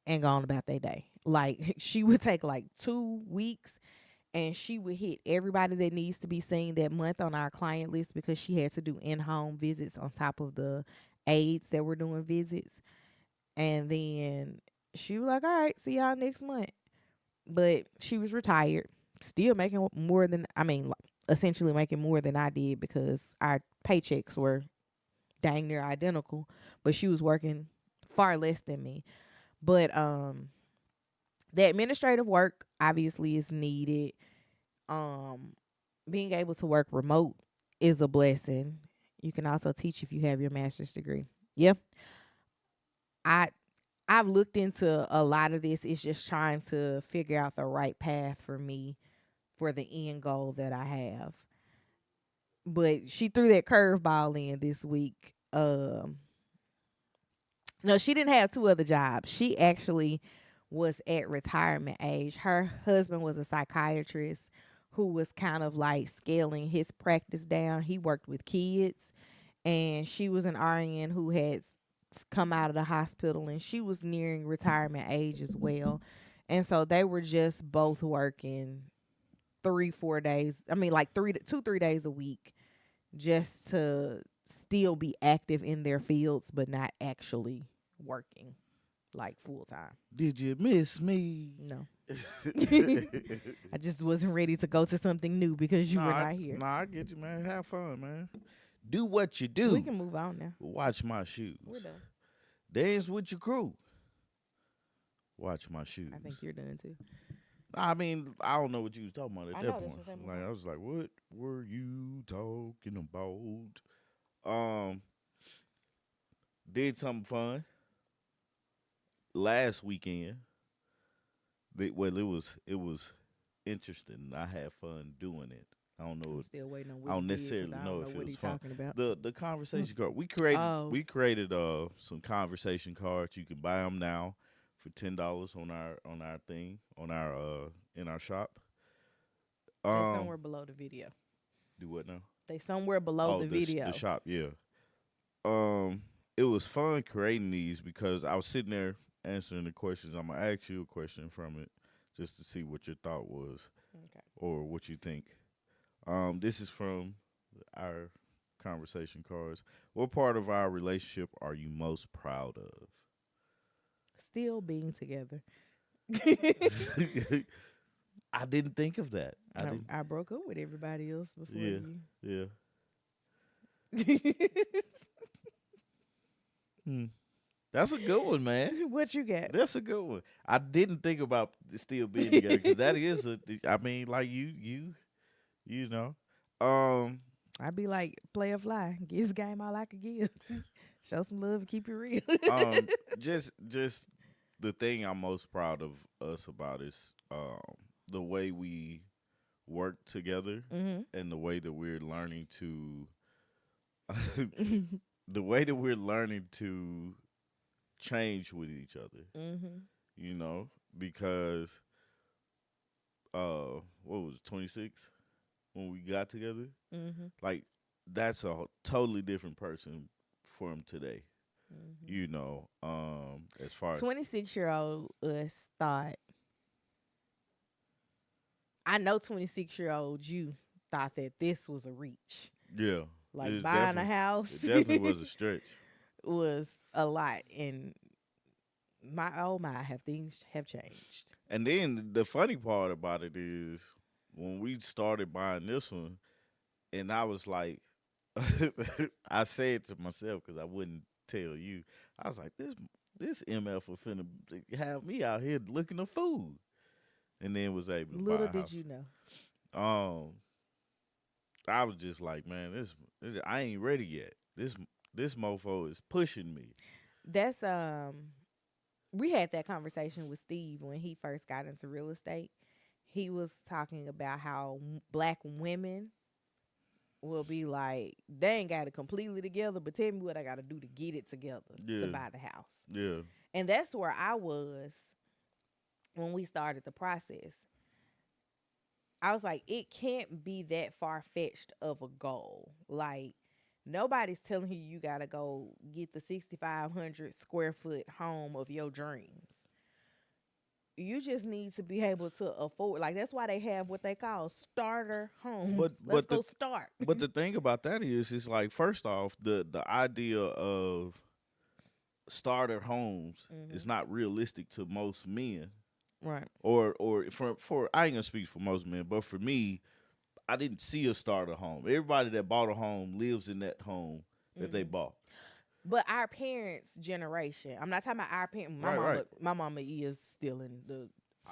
Speaker 1: and go on about their day. Like she would take like 2 weeks and she would hit everybody that needs to be seen that month on our client list because she had to do in-home visits on top of the aides that were doing visits. And then she was like, all right, see y'all next month. But she was retired, still making more than, essentially making more than I did because our paychecks were dang near identical, but she was working far less than me. But the administrative work obviously is needed. Um, Being able to work remote is a blessing. You can also teach if you have your master's degree. Yeah, I I've looked into a lot of this. It's just trying to figure out the right path for me for the end goal that I have. But she threw that curveball in this week. No, she didn't have two other jobs. She actually was at retirement age. Her husband was a psychiatrist who was kind of like scaling his practice down. He worked with kids, and she was an RN who had come out of the hospital, and she was nearing retirement age as well. And so they were just both working 3 4 days, I mean like 3 days a week, just to still be active in their fields but not actually working like full time.
Speaker 2: Did you miss me?
Speaker 1: No. I just wasn't ready to go to something new because you were not here.
Speaker 2: Nah, I get you, man. Have fun, man. Do what you
Speaker 1: We
Speaker 2: do.
Speaker 1: can move on now.
Speaker 2: Watch my shoes.
Speaker 1: We're done.
Speaker 2: Dance with your crew. Watch my shoes.
Speaker 1: I think you're done too.
Speaker 2: I mean, I don't know what you was talking about at
Speaker 1: I
Speaker 2: that
Speaker 1: know, that's
Speaker 2: point.
Speaker 1: what I'm saying.
Speaker 2: Like, I was like, what were you talking about? Um, did something fun last weekend. Well, it was interesting. I had fun doing it. I don't know.
Speaker 1: I'm still waiting on
Speaker 2: I
Speaker 1: what
Speaker 2: don't
Speaker 1: he did, 'cause
Speaker 2: necessarily
Speaker 1: I
Speaker 2: know
Speaker 1: don't know
Speaker 2: if it
Speaker 1: what
Speaker 2: was
Speaker 1: he's
Speaker 2: fun.
Speaker 1: talking about.
Speaker 2: The conversation card
Speaker 1: Oh.
Speaker 2: we created some conversation cards. You can buy them now for $10 on our thing on our in our shop.
Speaker 1: They somewhere
Speaker 2: Um,
Speaker 1: below the video.
Speaker 2: do what now?
Speaker 1: They somewhere below
Speaker 2: Oh,
Speaker 1: the video.
Speaker 2: the shop, yeah. It was fun creating these because I was sitting there answering the questions. I'm gonna ask you a question from it just to see what your thought was
Speaker 1: Okay.
Speaker 2: or what you think. This is from our conversation cards. What part of our relationship are you most proud of?
Speaker 1: Still being together.
Speaker 2: I didn't think of that. I didn't.
Speaker 1: I broke up with everybody else before
Speaker 2: Yeah,
Speaker 1: you.
Speaker 2: yeah. Hmm. That's a good one, man.
Speaker 1: What you got?
Speaker 2: That's a good one. I didn't think about still being together because that is a. I mean, like you know. Um,
Speaker 1: I'd be like, play a fly. Get this game all I could give. Show some love and keep it real.
Speaker 2: um, just the thing I'm most proud of us about is the way we work together
Speaker 1: Mhm.
Speaker 2: and the way that we're learning to the way that we're learning to change with each other.
Speaker 1: Mhm.
Speaker 2: You know, because what was it, 26 when we got together?
Speaker 1: Mhm.
Speaker 2: Like that's a totally different person from today.
Speaker 1: Mhm.
Speaker 2: You know, as far as
Speaker 1: 26-year-old us thought. I know 26-year-old you thought that this was a reach.
Speaker 2: yeah,
Speaker 1: Like
Speaker 2: it's
Speaker 1: buying a
Speaker 2: definitely
Speaker 1: house
Speaker 2: it definitely was a stretch.
Speaker 1: was a lot, and my have things have changed.
Speaker 2: And then the funny part about it is when we started buying this one, and I was like, I said to myself because I wouldn't tell you. I was like, this MF will finna have me out here looking for food, and then was able to buy
Speaker 1: Little
Speaker 2: a
Speaker 1: did
Speaker 2: house.
Speaker 1: you know.
Speaker 2: Um, I was just like, man, I ain't ready yet. This mofo is pushing me.
Speaker 1: That's we had that conversation with Steve when he first got into real estate. He was talking about how black women will be like, they ain't got it completely together, but tell me what I got to do to get it together to
Speaker 2: Yeah,
Speaker 1: buy the house.
Speaker 2: yeah,
Speaker 1: And that's where I was when we started the process. I was like, it can't be that far fetched of a goal. Like, nobody's telling you got to go get the 6,500 square foot home of your dreams. You just need to be able to afford. Like, that's why they have what they call starter homes.
Speaker 2: but
Speaker 1: Let's
Speaker 2: but
Speaker 1: go
Speaker 2: the
Speaker 1: start.
Speaker 2: but the thing about that is, it's like first off, the idea of starter homes is
Speaker 1: Hmm.
Speaker 2: not realistic to most men,
Speaker 1: Right.
Speaker 2: or for I ain't gonna speak for most men, but for me, I didn't see a starter home. Everybody that bought a home lives in that home that they
Speaker 1: Hmm.
Speaker 2: bought.
Speaker 1: But our parents' generation, I'm not talking about our parents.
Speaker 2: Right, right.
Speaker 1: My mama is still in the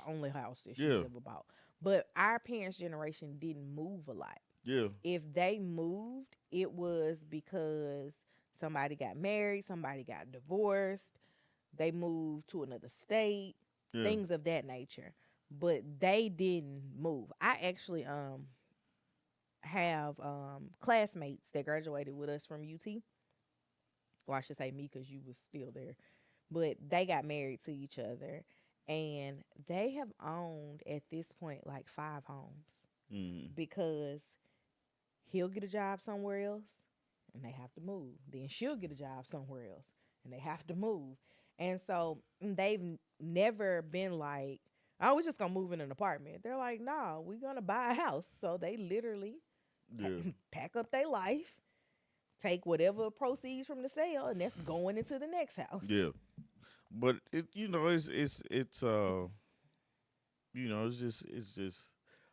Speaker 1: only house that she's
Speaker 2: Yeah,
Speaker 1: ever bought. But our parents' generation didn't move a lot.
Speaker 2: yeah,
Speaker 1: If they moved, it was because somebody got married, somebody got divorced, they moved to another state,
Speaker 2: yeah.
Speaker 1: things of that nature. But they didn't move. I actually have classmates that graduated with us from UT. Or I should say me because you was still there. But they got married to each other, and they have owned at this point like 5 homes.
Speaker 2: Mm-hmm.
Speaker 1: because he'll get a job somewhere else and they have to move. Then she'll get a job somewhere else and they have to move. And so they've never been like, oh, we're just gonna move in an apartment. They're like, no, we're gonna buy a house. So they literally
Speaker 2: Yeah.
Speaker 1: pack up their life, take whatever proceeds from the sale, and that's going into the next house.
Speaker 2: Yeah. But it's just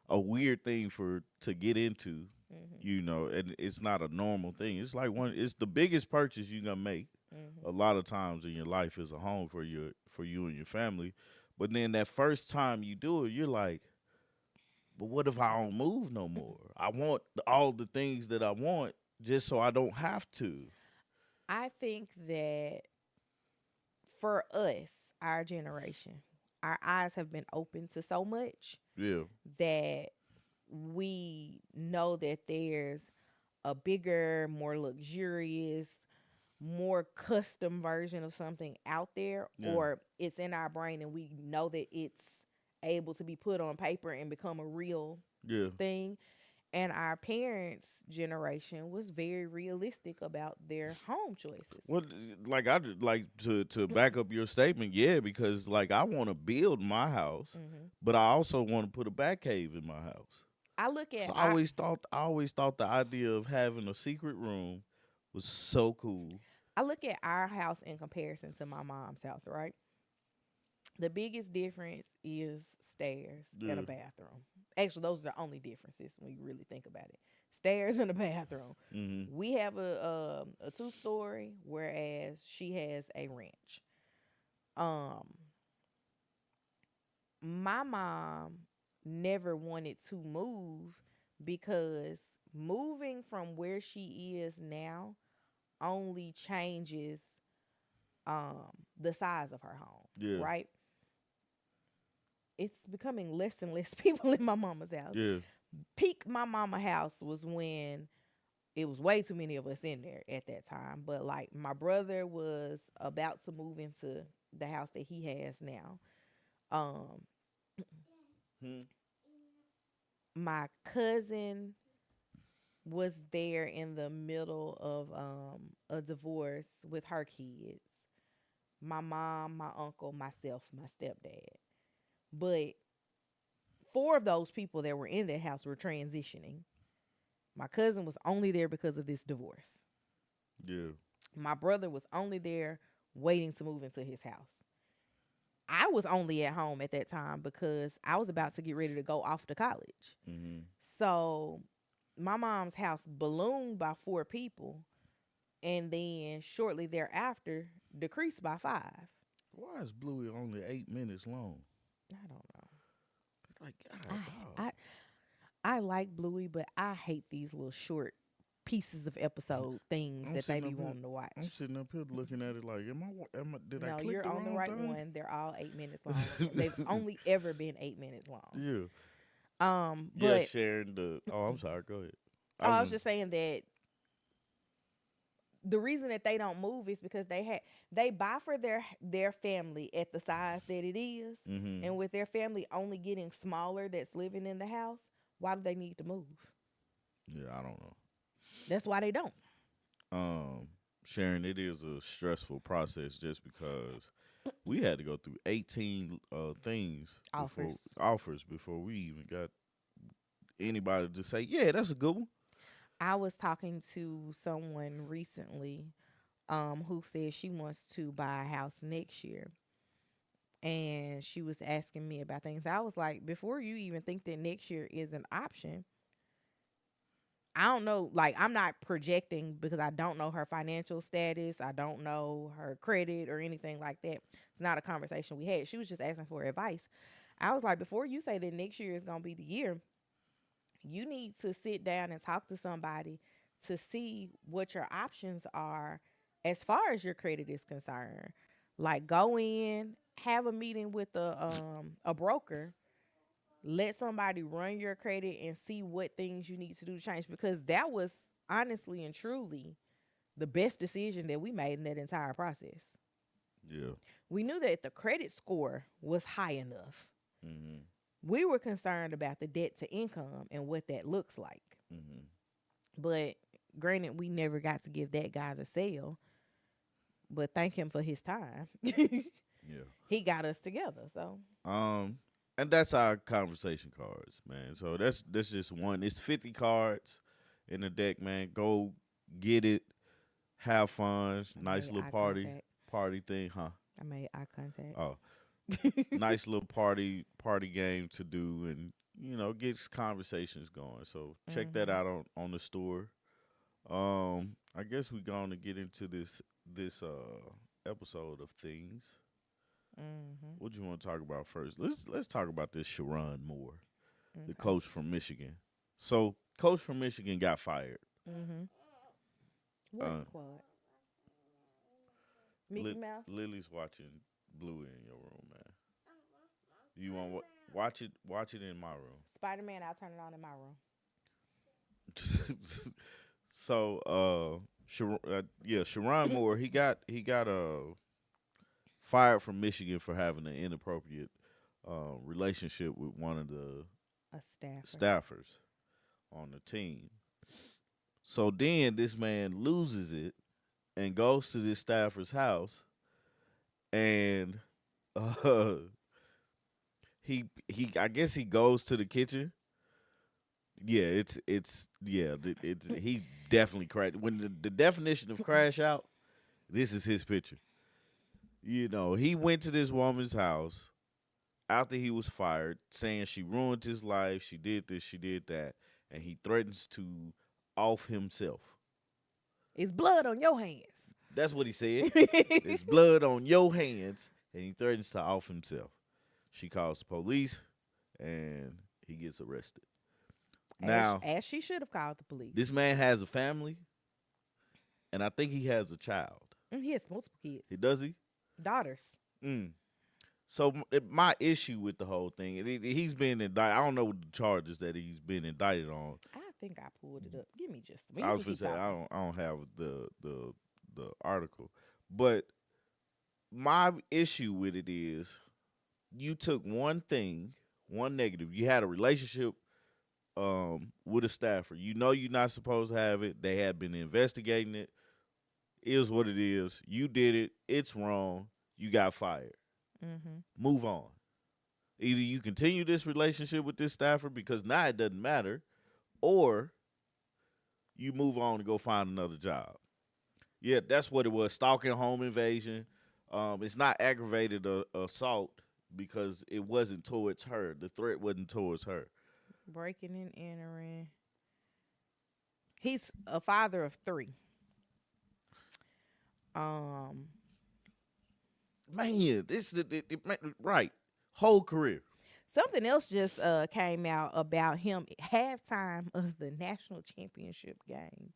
Speaker 2: a weird thing for to get into,
Speaker 1: Hmm.
Speaker 2: and it's not a normal thing. It's the biggest purchase you're gonna make
Speaker 1: Hmm.
Speaker 2: a lot of times in your life is a home for you and your family. But then that first time you do it, you're like, but what if I don't move no more? I want all the things that I want just so I don't have to.
Speaker 1: I think that for us, our generation, our eyes have been open to so much
Speaker 2: Yeah.
Speaker 1: that we know that there's a bigger, more luxurious, more custom version of something out there,
Speaker 2: Yeah.
Speaker 1: or it's in our brain and we know that it's able to be put on paper and become a real
Speaker 2: Yeah.
Speaker 1: thing. And our parents' generation was very realistic about their home choices.
Speaker 2: Well, like I did- like to back up your statement, yeah, because like I want to build my house,
Speaker 1: Hmm.
Speaker 2: but I also want to put a bat cave in my house.
Speaker 1: I look at
Speaker 2: So
Speaker 1: our
Speaker 2: I always thought the idea of having a secret room was so cool.
Speaker 1: I look at our house in comparison to my mom's house, right? The biggest difference is stairs and a
Speaker 2: Yeah.
Speaker 1: bathroom. Actually, those are the only differences when you really think about it. Stairs and a bathroom.
Speaker 2: Mhm.
Speaker 1: We have a 2-story, whereas she has a ranch. Um, my mom never wanted to move because moving from where she is now only changes the size of her home,
Speaker 2: Yeah.
Speaker 1: right? It's becoming less and less people in my mama's house.
Speaker 2: Yeah.
Speaker 1: Peak my mama house was when it was way too many of us in there at that time. But like my brother was about to move into the house that he has now. Um,
Speaker 2: Hmm.
Speaker 1: my cousin was there in the middle of a divorce with her kids. My mom, my uncle, myself, my stepdad. But four of those people that were in that house were transitioning. My cousin was only there because of this divorce.
Speaker 2: Yeah.
Speaker 1: My brother was only there waiting to move into his house. I was only at home at that time because I was about to get ready to go off to college.
Speaker 2: Mhm.
Speaker 1: So my mom's house ballooned by four people and then shortly thereafter decreased by five.
Speaker 2: Why is Bluey only 8 minutes long?
Speaker 1: I don't know.
Speaker 2: It's like God,
Speaker 1: I
Speaker 2: dog.
Speaker 1: I I like Bluey, but I hate these little short pieces of episode things
Speaker 2: I'm
Speaker 1: that they
Speaker 2: sitting
Speaker 1: be
Speaker 2: up here.
Speaker 1: wanting to
Speaker 2: I'm
Speaker 1: watch.
Speaker 2: sitting up here looking at it like, did I
Speaker 1: No,
Speaker 2: click
Speaker 1: you're
Speaker 2: the
Speaker 1: on the
Speaker 2: wrong
Speaker 1: right
Speaker 2: thing?
Speaker 1: one. They're all 8 minutes long. They've only ever been 8 minutes long.
Speaker 2: Yeah. Yeah,
Speaker 1: But
Speaker 2: sharing the. Oh, I'm sorry. Go ahead. I
Speaker 1: oh, I
Speaker 2: was
Speaker 1: was
Speaker 2: gonna.
Speaker 1: just saying that the reason that they don't move is because they buy for their family at the size that it is,
Speaker 2: Mhm.
Speaker 1: and with their family only getting smaller that's living in the house, why do they need to move?
Speaker 2: Yeah, I don't know.
Speaker 1: That's why they don't.
Speaker 2: Um, Sharon, it is a stressful process just because we had to go through 18 things before
Speaker 1: Offers.
Speaker 2: offers before we even got anybody to say, yeah, that's a good one.
Speaker 1: I was talking to someone recently who said she wants to buy a house next year. And she was asking me about things. I was like, before you even think that next year is an option, I don't know. Like, I'm not projecting because I don't know her financial status. I don't know her credit or anything like that. It's not a conversation we had. She was just asking for advice. I was like, before you say that next year is going to be the year, you need to sit down and talk to somebody to see what your options are as far as your credit is concerned. Like, go in, have a meeting with a broker, let somebody run your credit and see what things you need to do to change, because that was honestly and truly the best decision that we made in that entire process.
Speaker 2: Yeah.
Speaker 1: We knew that the credit score was high enough.
Speaker 2: Mhm.
Speaker 1: We were concerned about the debt to income and what that looks like.
Speaker 2: Mm-hmm.
Speaker 1: But granted, we never got to give that guy the sale. But thank him for his time.
Speaker 2: Yeah.
Speaker 1: He got us together. So
Speaker 2: Um, and that's our conversation cards, man. So that's just one. It's 50 cards in the deck, man. Go get it. Have fun.
Speaker 1: I
Speaker 2: Nice
Speaker 1: made
Speaker 2: little
Speaker 1: eye contact.
Speaker 2: party thing, huh?
Speaker 1: I made eye contact.
Speaker 2: Oh, nice little party game to do, and gets conversations going. So check that
Speaker 1: Mhm.
Speaker 2: out on the store. I guess we're going to get into this episode of things.
Speaker 1: Mhm.
Speaker 2: What do you want to talk about first? Let's talk about this Sharon Moore, the
Speaker 1: Okay.
Speaker 2: coach from Michigan. So, coach from Michigan got fired.
Speaker 1: Mhm. What
Speaker 2: Uh,
Speaker 1: Claude? Mickey Mouse.
Speaker 2: Lily's watching Bluey in your room, man. You want watch it? Watch it in my room.
Speaker 1: Spider Man. I'll turn it on in my room.
Speaker 2: So, yeah, Sharon Moore, he got fired from Michigan for having an inappropriate relationship with one of the
Speaker 1: A staffer.
Speaker 2: staffers on the team. So then this man loses it and goes to this staffer's house, and uh, he I guess he goes to the kitchen. Yeah, it's yeah, he definitely crashed. When the definition of crash out, this is his picture. He went to this woman's house after he was fired, saying she ruined his life, she did this, she did that, and he threatens to off himself.
Speaker 1: It's blood on your hands.
Speaker 2: That's what he said. There's blood on your hands, and he threatens to off himself. She calls the police, and he gets arrested. Now,
Speaker 1: As she should have called the police.
Speaker 2: this man has a family, and I think he has a child.
Speaker 1: He has multiple kids.
Speaker 2: Does he?
Speaker 1: Daughters.
Speaker 2: Mm. So my issue with the whole thing, he's been indicted. I don't know the charges that he's been indicted on.
Speaker 1: I think I pulled it up. Give me just a minute.
Speaker 2: I was gonna say I don't have the article, but my issue with it is you took one thing, one negative. You had a relationship with a staffer. You know you're not supposed to have it. They had been investigating it. Is what it is. You did it. It's wrong. You got fired.
Speaker 1: Mm-hmm.
Speaker 2: Move on. Either you continue this relationship with this staffer because now it doesn't matter, or you move on and go find another job. Yeah, that's what it was. Stalking, home invasion. It's not aggravated assault because it wasn't towards her. The threat wasn't towards her.
Speaker 1: Breaking and entering. He's a father of 3.
Speaker 2: Man, right. Whole career.
Speaker 1: Something else just came out about him halftime of the national championship game.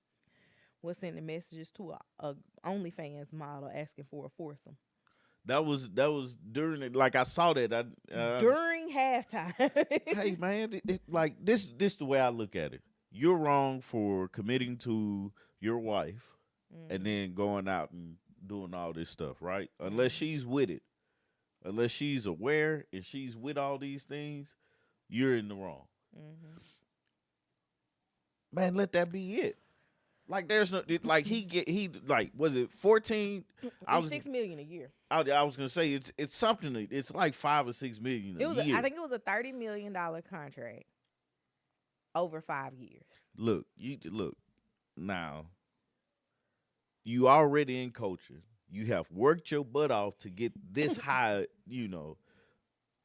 Speaker 1: Was sending messages to a OnlyFans model asking for a foursome
Speaker 2: That was during it. Like I saw that.
Speaker 1: during halftime.
Speaker 2: Hey man, like this the way I look at it. You're wrong for committing to your wife and then going out and doing all this stuff, right? Unless she's with it. Unless she's aware and she's with all these things, you're in the wrong.
Speaker 1: Mm-hmm.
Speaker 2: Man, let that be it. Like there's no like he like was it 14? I was
Speaker 1: $6 million a year.
Speaker 2: I was gonna say it's something. It's like 5 or 6 million
Speaker 1: It was
Speaker 2: a year.
Speaker 1: I think it was a $30 million contract over 5 years.
Speaker 2: Look now. You already in coaching. You have worked your butt off to get this high.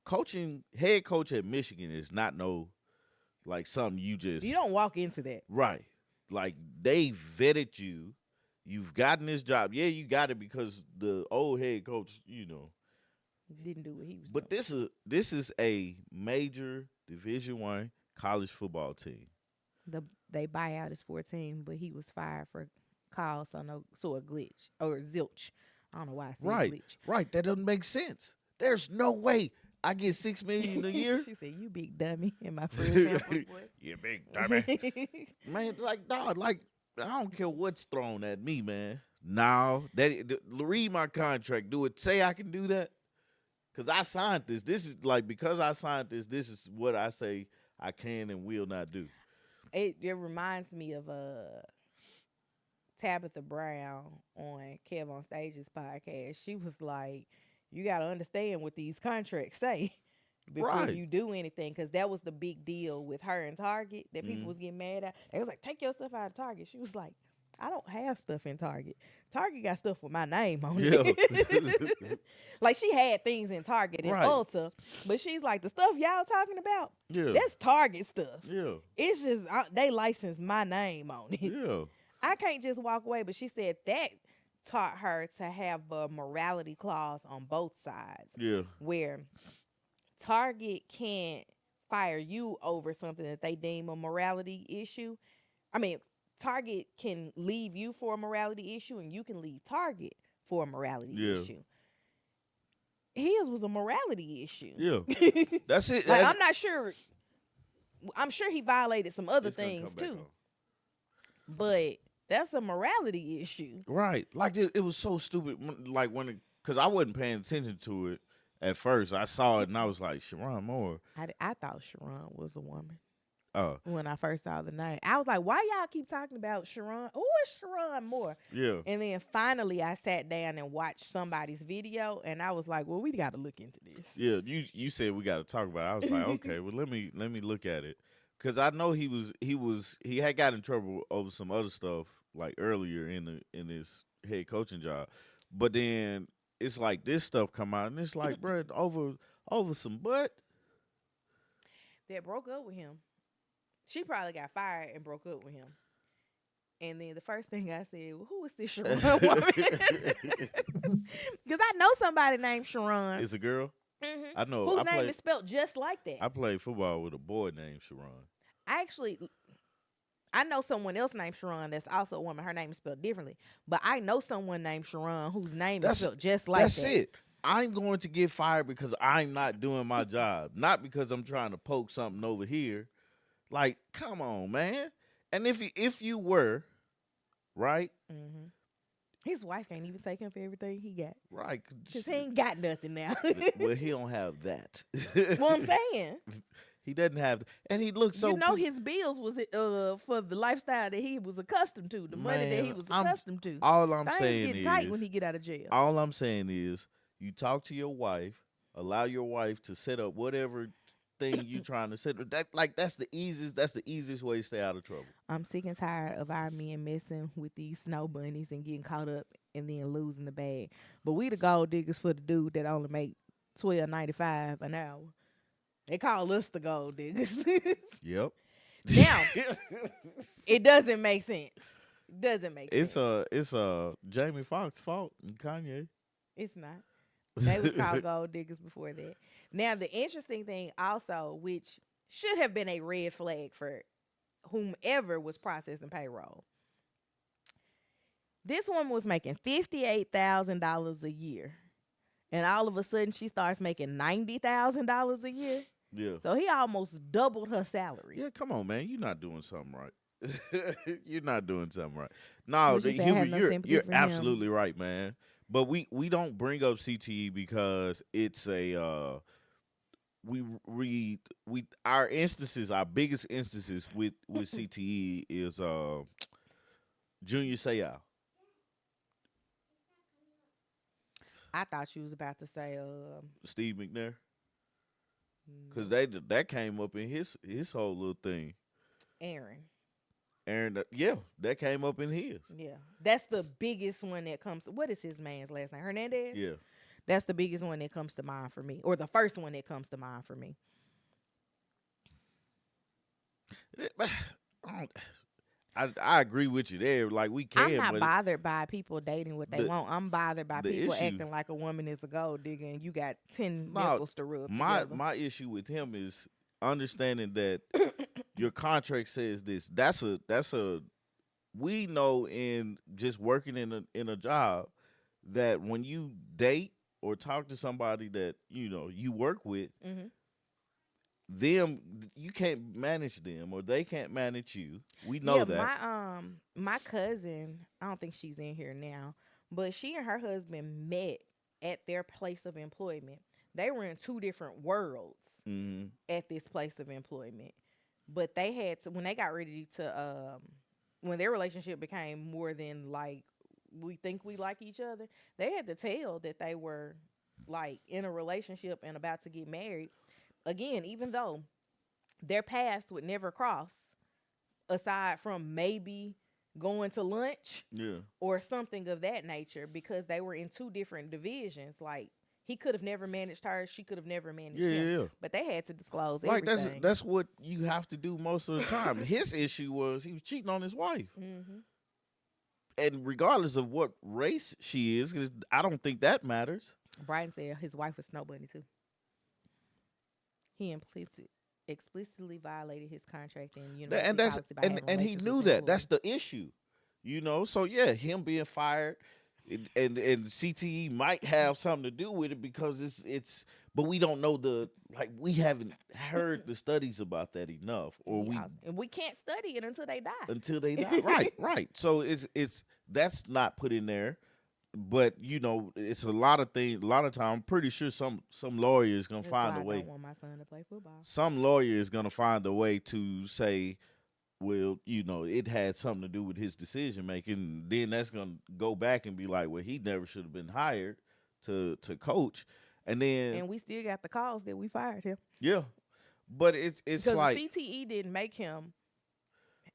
Speaker 2: Coaching head coach at Michigan is not like something you just
Speaker 1: You don't walk into that.
Speaker 2: right. Like they vetted you. You've gotten this job. Yeah, you got it because the old head coach,
Speaker 1: Didn't do what he was
Speaker 2: But
Speaker 1: doing.
Speaker 2: this is a major Division I college football team.
Speaker 1: They buyout is 14, but he was fired for cause so a glitch or zilch. I don't know why I said glitch.
Speaker 2: Right. That doesn't make sense. There's no way I get $6 million a year.
Speaker 1: She said, "You big dummy," in my Fred Sanford voice.
Speaker 2: You big dummy. Man, like dog, like I don't care what's thrown at me, man. Now read my contract. Do it say I can do that? Cause I signed this. This is like because I signed this. This is what I say I can and will not do.
Speaker 1: It reminds me of Tabitha Brown on Kev on Stage's podcast. She was like, "You got to understand what these contracts say before
Speaker 2: Right.
Speaker 1: you do anything," because that was the big deal with her and Target that people
Speaker 2: Mm.
Speaker 1: was getting mad at. They was like, "Take your stuff out of Target." She was like, "I don't have stuff in Target. Target got stuff with my name on
Speaker 2: Yeah.
Speaker 1: it." Like she had things in Target and
Speaker 2: Right.
Speaker 1: Ulta, but she's like, "The stuff y'all talking about,
Speaker 2: Yeah.
Speaker 1: that's Target stuff.
Speaker 2: Yeah.
Speaker 1: It's just they licensed my name on it.
Speaker 2: Yeah.
Speaker 1: I can't just walk away." But she said that taught her to have a morality clause on both sides,
Speaker 2: Yeah.
Speaker 1: where Target can't fire you over something that they deem a morality issue. I mean, Target can leave you for a morality issue, and you can leave Target for a morality
Speaker 2: Yeah.
Speaker 1: issue. His was a morality issue.
Speaker 2: Yeah. That's it.
Speaker 1: Like,
Speaker 2: And
Speaker 1: I'm not sure. I'm sure he violated some other
Speaker 2: it's gonna come
Speaker 1: things
Speaker 2: back
Speaker 1: too,
Speaker 2: on.
Speaker 1: but that's a morality issue.
Speaker 2: Right. Like it was so stupid. Like because I wasn't paying attention to it at first. I saw it and I was like, Sharon Moore.
Speaker 1: I thought Sharon was a woman
Speaker 2: Oh,
Speaker 1: when I first saw the name. I was like, why y'all keep talking about Sharon? Who is Sharon Moore?
Speaker 2: yeah.
Speaker 1: And then finally I sat down and watched somebody's video, and I was like, well, we got to look into this.
Speaker 2: Yeah. You said we got to talk about it. I was like, okay, well let me look at it. Cause I know he had got in trouble over some other stuff like earlier in his head coaching job. But then it's like this stuff come out and it's like, bro, over some butt.
Speaker 1: That broke up with him. She probably got fired and broke up with him. And then the first thing I said, well, who is this Sharon woman? Because I know somebody named Sharon.
Speaker 2: It's a girl.
Speaker 1: Mhm.
Speaker 2: I know.
Speaker 1: Whose name is spelled just like that.
Speaker 2: I played football with a boy named Sharon.
Speaker 1: I know someone else named Sharon that's also a woman. Her name is spelled differently. But I know someone named Sharon whose name is spelled just like
Speaker 2: That's
Speaker 1: that.
Speaker 2: it. I'm going to get fired because I'm not doing my job, not because I'm trying to poke something over here. Like, come on, man. And if you were, right,
Speaker 1: Mm-hmm. His wife can't even take him for everything he got.
Speaker 2: right,
Speaker 1: Because he ain't got nothing now.
Speaker 2: well, he don't have that.
Speaker 1: Well, I'm saying.
Speaker 2: He doesn't have, and he looks so.
Speaker 1: You know his bills was for the lifestyle that he was accustomed to, the money that he was accustomed to.
Speaker 2: All I'm
Speaker 1: Things
Speaker 2: saying
Speaker 1: get
Speaker 2: is,
Speaker 1: tight when he get out of jail.
Speaker 2: all I'm saying is, you talk to your wife, allow your wife to set up whatever thing you trying to set. That's the easiest way to stay out of trouble.
Speaker 1: I'm sick and tired of our men messing with these snow bunnies and getting caught up and then losing the bag. But we the gold diggers for the dude that only make $12.95 an hour. They call us the gold diggers.
Speaker 2: Yep.
Speaker 1: Now, it doesn't make sense. It doesn't make sense.
Speaker 2: It's Jamie Foxx's fault and Kanye.
Speaker 1: It's not. They was called gold diggers before that. Now, the interesting thing also, which should have been a red flag for whomever was processing payroll. This woman was making $58,000 a year. And all of a sudden, she starts making $90,000 a year.
Speaker 2: Yeah.
Speaker 1: So he almost doubled her salary.
Speaker 2: Yeah, come on, man. You're not doing something right. You're not doing something right. No,
Speaker 1: Would you say I have no
Speaker 2: you're
Speaker 1: sympathy for him?
Speaker 2: absolutely right, man. But we don't bring up CTE because it's a we our instances, our biggest instances with CTE is Junior Seau.
Speaker 1: I thought you was about to say
Speaker 2: Steve McNair. Because that came up in his whole little thing.
Speaker 1: Aaron.
Speaker 2: Aaron, yeah, that came up in his.
Speaker 1: Yeah. That's the biggest one that comes. What is his man's last name? Hernandez?
Speaker 2: Yeah.
Speaker 1: That's the biggest one that comes to mind for me. Or the first one that comes to mind for me.
Speaker 2: I agree with you there. Like we can.
Speaker 1: I'm not
Speaker 2: but
Speaker 1: bothered by people dating what they want. I'm bothered by
Speaker 2: the
Speaker 1: people
Speaker 2: issue-
Speaker 1: acting like a woman is a gold digger and you got 10 nickels to rub together.
Speaker 2: my issue with him is understanding that your contract says this. That's a we know in just working in a job that when you date or talk to somebody that you work with,
Speaker 1: Mm-hmm.
Speaker 2: them you can't manage them or they can't manage you. We know that.
Speaker 1: My cousin, I don't think she's in here now, but she and her husband met at their place of employment. They were in two different worlds
Speaker 2: Mm-hmm.
Speaker 1: at this place of employment. But they had to, when they got ready to when their relationship became more than like we think we like each other, they had to tell that they were like in a relationship and about to get married. Again, even though their paths would never cross aside from maybe going to lunch
Speaker 2: Yeah.
Speaker 1: or something of that nature, because they were in two different divisions. Like he could have never managed her, she could have never managed
Speaker 2: Yeah,
Speaker 1: him.
Speaker 2: yeah, yeah.
Speaker 1: But they had to disclose
Speaker 2: Like
Speaker 1: everything.
Speaker 2: that's what you have to do most of the time. His issue was he was cheating on his wife,
Speaker 1: Hmm.
Speaker 2: and regardless of what race she is, 'cause I don't think that matters.
Speaker 1: Brian said his wife was Snow Bunny too. He explicitly violated his contract and
Speaker 2: And
Speaker 1: university
Speaker 2: that's
Speaker 1: policy by
Speaker 2: and
Speaker 1: having
Speaker 2: and he
Speaker 1: relations
Speaker 2: knew
Speaker 1: with
Speaker 2: that. That's
Speaker 1: employees.
Speaker 2: the issue, So yeah, him being fired, and CTE might have something to do with it because but we don't know we haven't heard the studies about that enough, or
Speaker 1: And we can't study it until they
Speaker 2: until they die.
Speaker 1: die.
Speaker 2: Right, right. So it's that's not put in there. But it's a lot of things. A lot of time, I'm pretty sure some lawyer is gonna
Speaker 1: That's
Speaker 2: find
Speaker 1: why
Speaker 2: a
Speaker 1: I
Speaker 2: way.
Speaker 1: don't want my son to play football.
Speaker 2: Some lawyer is gonna find a way to say, well, it had something to do with his decision making. Then that's gonna go back and be like, well, he never should have been hired to coach. And then
Speaker 1: And we still got the calls that we fired him
Speaker 2: yeah, but it's
Speaker 1: because the
Speaker 2: like
Speaker 1: CTE didn't make him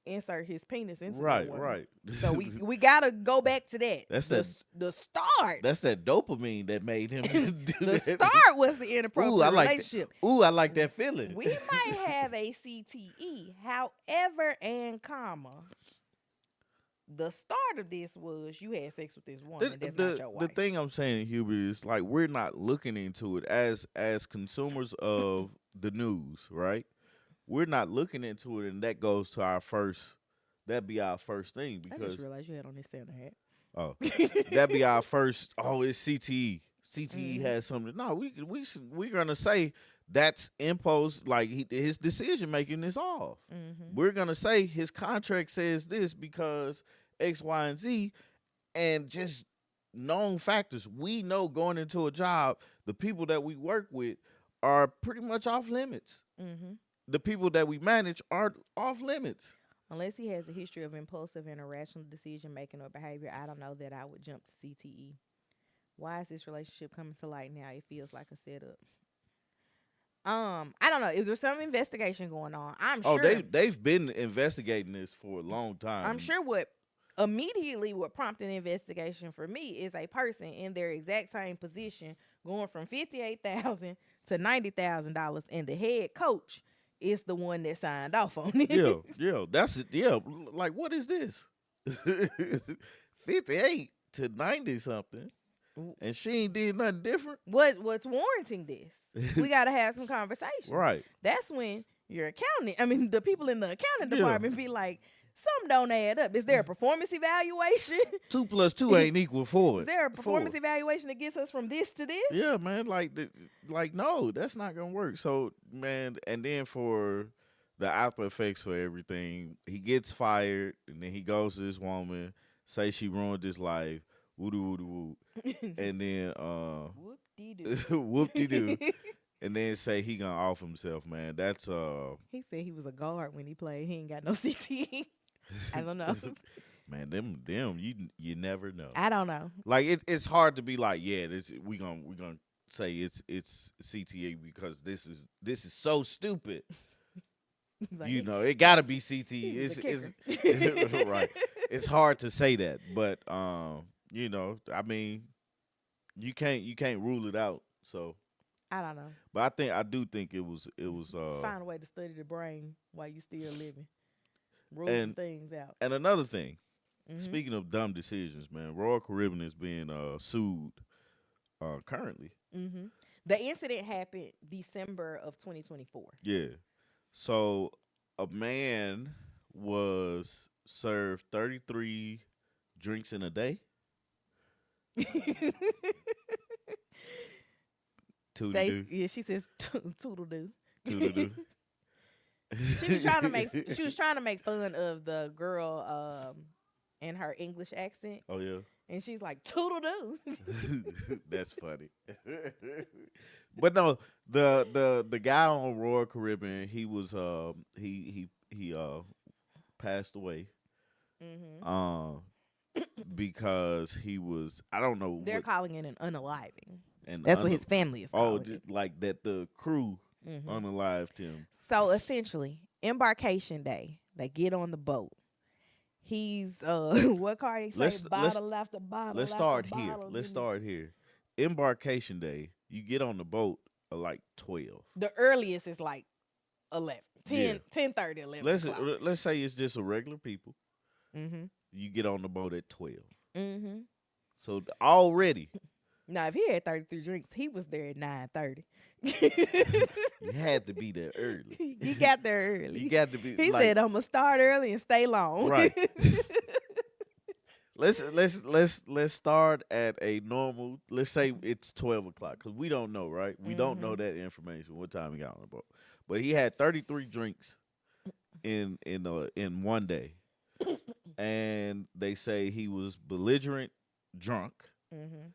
Speaker 1: insert his penis into that
Speaker 2: right,
Speaker 1: woman.
Speaker 2: right.
Speaker 1: So we gotta go back to that.
Speaker 2: That's
Speaker 1: the start.
Speaker 2: That's that dopamine that made him do
Speaker 1: The
Speaker 2: that.
Speaker 1: start was the inappropriate relationship.
Speaker 2: I like that feeling.
Speaker 1: We might have a CTE, however, and comma. The start of this was you had sex with this woman. That's not your wife.
Speaker 2: The thing I'm saying, Hubert, is like we're not looking into it as consumers of the news, right? We're not looking into it, and that goes to that'd be our first thing
Speaker 1: I
Speaker 2: because
Speaker 1: just realized you had on this Santa hat.
Speaker 2: oh, that'd be our first. Oh, it's CTE. CTE
Speaker 1: Mhm.
Speaker 2: has something. No, we're gonna say that's imposed. Like his decision making is off.
Speaker 1: Mhm.
Speaker 2: We're gonna say his contract says this because X, Y, and Z, and just known factors. We know going into a job, the people that we work with are pretty much off limits.
Speaker 1: Mhm.
Speaker 2: The people that we manage are off limits.
Speaker 1: Unless he has a history of impulsive and irrational decision making or behavior, I don't know that I would jump to CTE. Why is this relationship coming to light now? It feels like a setup. I don't know. Is there some investigation going on? I'm
Speaker 2: Oh,
Speaker 1: sure.
Speaker 2: they've been investigating this for a long time.
Speaker 1: I'm sure what prompted an investigation for me is a person in their exact same position going from $58,000 to $90,000, and the head coach is the one that signed off on it.
Speaker 2: Yeah, that's it. Yeah, like what is this? 58 to 90 something, and she ain't did nothing different.
Speaker 1: What's warranting this? We got to have some conversations.
Speaker 2: Right.
Speaker 1: That's when your accountant, the people in the accounting
Speaker 2: Yeah.
Speaker 1: department be like, something don't add up. Is there a performance evaluation?
Speaker 2: 2 plus 2 ain't equal 4.
Speaker 1: Is there a performance evaluation that gets us from this to this?
Speaker 2: Yeah, man. Like no, that's not gonna work. So, man, and then for the after effects for everything, he gets fired, and then he goes to this woman, say she ruined his life, woo doo woo doo woo, and then
Speaker 1: Whoop-de-doo.
Speaker 2: whoop de doo, and then say he gonna off himself, man. That's
Speaker 1: He said he was a guard when he played. He ain't got no CTE. I don't know.
Speaker 2: man, them you never know.
Speaker 1: I don't know.
Speaker 2: Like it's hard to be like, yeah, we gonna say it's CTE because this is so stupid.
Speaker 1: Like,
Speaker 2: It gotta be CTE.
Speaker 1: he was a
Speaker 2: It's
Speaker 1: kicker.
Speaker 2: right. It's hard to say that, but I mean, you can't rule it out. So,
Speaker 1: I don't know.
Speaker 2: but I do think it was
Speaker 1: Let's find a way to study the brain while you still living. Rule some
Speaker 2: And-
Speaker 1: things out.
Speaker 2: and another thing.
Speaker 1: Mhm.
Speaker 2: Speaking of dumb decisions, man, Royal Caribbean is being sued currently.
Speaker 1: Mm-hmm. The incident happened December of 2024.
Speaker 2: Yeah. So a man was served 33 drinks in a day. Toodle-doo.
Speaker 1: Yeah, she says toodle doo.
Speaker 2: Toodle-doo.
Speaker 1: She was trying to make fun of the girl in her English accent,
Speaker 2: Oh yeah.
Speaker 1: and she's like toodle doo.
Speaker 2: That's funny. But no, the guy on Royal Caribbean, he was he passed away.
Speaker 1: Hmm.
Speaker 2: Um, because he was, I don't know
Speaker 1: They're
Speaker 2: what,
Speaker 1: calling it an unaliving.
Speaker 2: and
Speaker 1: That's what his family is
Speaker 2: oh,
Speaker 1: calling it.
Speaker 2: like that the crew
Speaker 1: Hmm.
Speaker 2: unalived him.
Speaker 1: So essentially, embarkation day, they get on the boat. He's what car they say?
Speaker 2: Let's let's
Speaker 1: Bottle after
Speaker 2: let's
Speaker 1: bottle after
Speaker 2: start here.
Speaker 1: bottle.
Speaker 2: Let's
Speaker 1: Then this,
Speaker 2: start here. Embarkation day, you get on the boat at like 12.
Speaker 1: the earliest is like 11,
Speaker 2: Yeah.
Speaker 1: 10:30, 11
Speaker 2: Let's
Speaker 1: o'clock.
Speaker 2: let's say it's just a regular people.
Speaker 1: Mm-hmm.
Speaker 2: You get on the boat at 12.
Speaker 1: Mm-hmm.
Speaker 2: So already
Speaker 1: Now, if he had 33 drinks, he was there at 9:30.
Speaker 2: you had to be there early.
Speaker 1: He got there early.
Speaker 2: You got to be
Speaker 1: He
Speaker 2: like
Speaker 1: said, "I'm gonna start early and stay long."
Speaker 2: right. Let's start at a normal. Let's say it's 12 o'clock because we don't know, right? We don't know
Speaker 1: Mhm.
Speaker 2: that information. What time he got on the boat? But he had 33 drinks in one day, and they say he was belligerent, drunk,
Speaker 1: Mhm.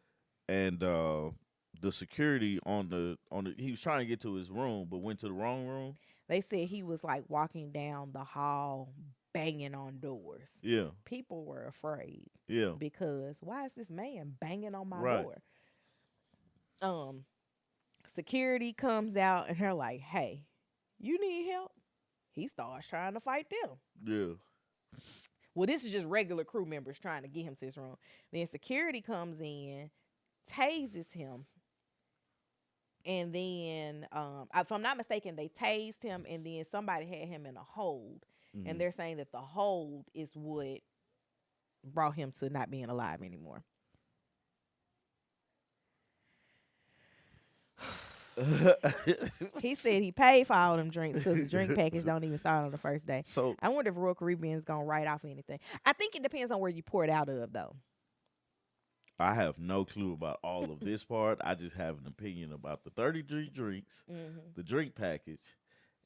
Speaker 2: and the security on the he was trying to get to his room, but went to the wrong room.
Speaker 1: They said he was like walking down the hall, banging on doors.
Speaker 2: Yeah,
Speaker 1: People were afraid
Speaker 2: yeah,
Speaker 1: because why is this man banging on my
Speaker 2: right,
Speaker 1: door? Um, Security comes out and they're like, "Hey, you need help?" He starts trying to fight them.
Speaker 2: yeah.
Speaker 1: Well, this is just regular crew members trying to get him to his room. Then security comes in, tases him, and then, if I'm not mistaken, they tased him, and then somebody had him in a hold, and
Speaker 2: Hmm.
Speaker 1: they're saying that the hold is what brought him to not being alive anymore. He said he paid for all them drinks because the drink package don't even start on the first day.
Speaker 2: So
Speaker 1: I wonder if Royal Caribbean's gonna write off anything. I think it depends on where you pour it out of, though.
Speaker 2: I have no clue about all of this part. I just have an opinion about the 33 drinks,
Speaker 1: Mm-hmm.
Speaker 2: the drink package,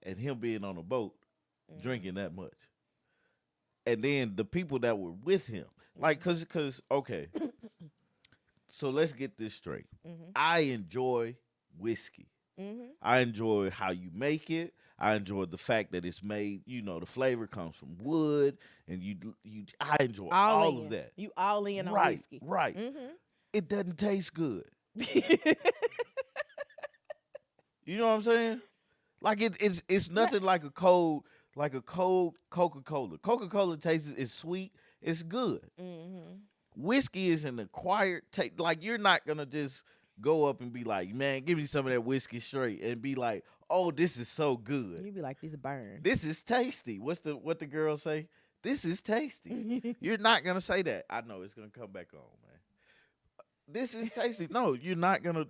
Speaker 2: and him being on a boat
Speaker 1: Mm-hmm.
Speaker 2: drinking that much. And then the people that were with him. Like, cause okay, so let's get this straight.
Speaker 1: Mm-hmm.
Speaker 2: I enjoy whiskey.
Speaker 1: Mm-hmm.
Speaker 2: I enjoy how you make it. I enjoy the fact that it's made, the flavor comes from wood and I enjoy
Speaker 1: All
Speaker 2: all of
Speaker 1: in.
Speaker 2: that.
Speaker 1: You all in on
Speaker 2: Right,
Speaker 1: whiskey.
Speaker 2: right.
Speaker 1: Mm-hmm.
Speaker 2: It doesn't taste good. You know what I'm saying? Like it's nothing like a cold Coca-Cola. Coca-Cola tastes is sweet, it's good.
Speaker 1: Mm-hmm.
Speaker 2: Whiskey is an acquired taste. Like you're not gonna just go up and be like, man, give me some of that whiskey straight and be like, oh, this is so good.
Speaker 1: You be like, this burn.
Speaker 2: This is tasty. What the girls say? This is tasty. You're not gonna say that. I know it's gonna come back on, man. This is tasty. No, you're not gonna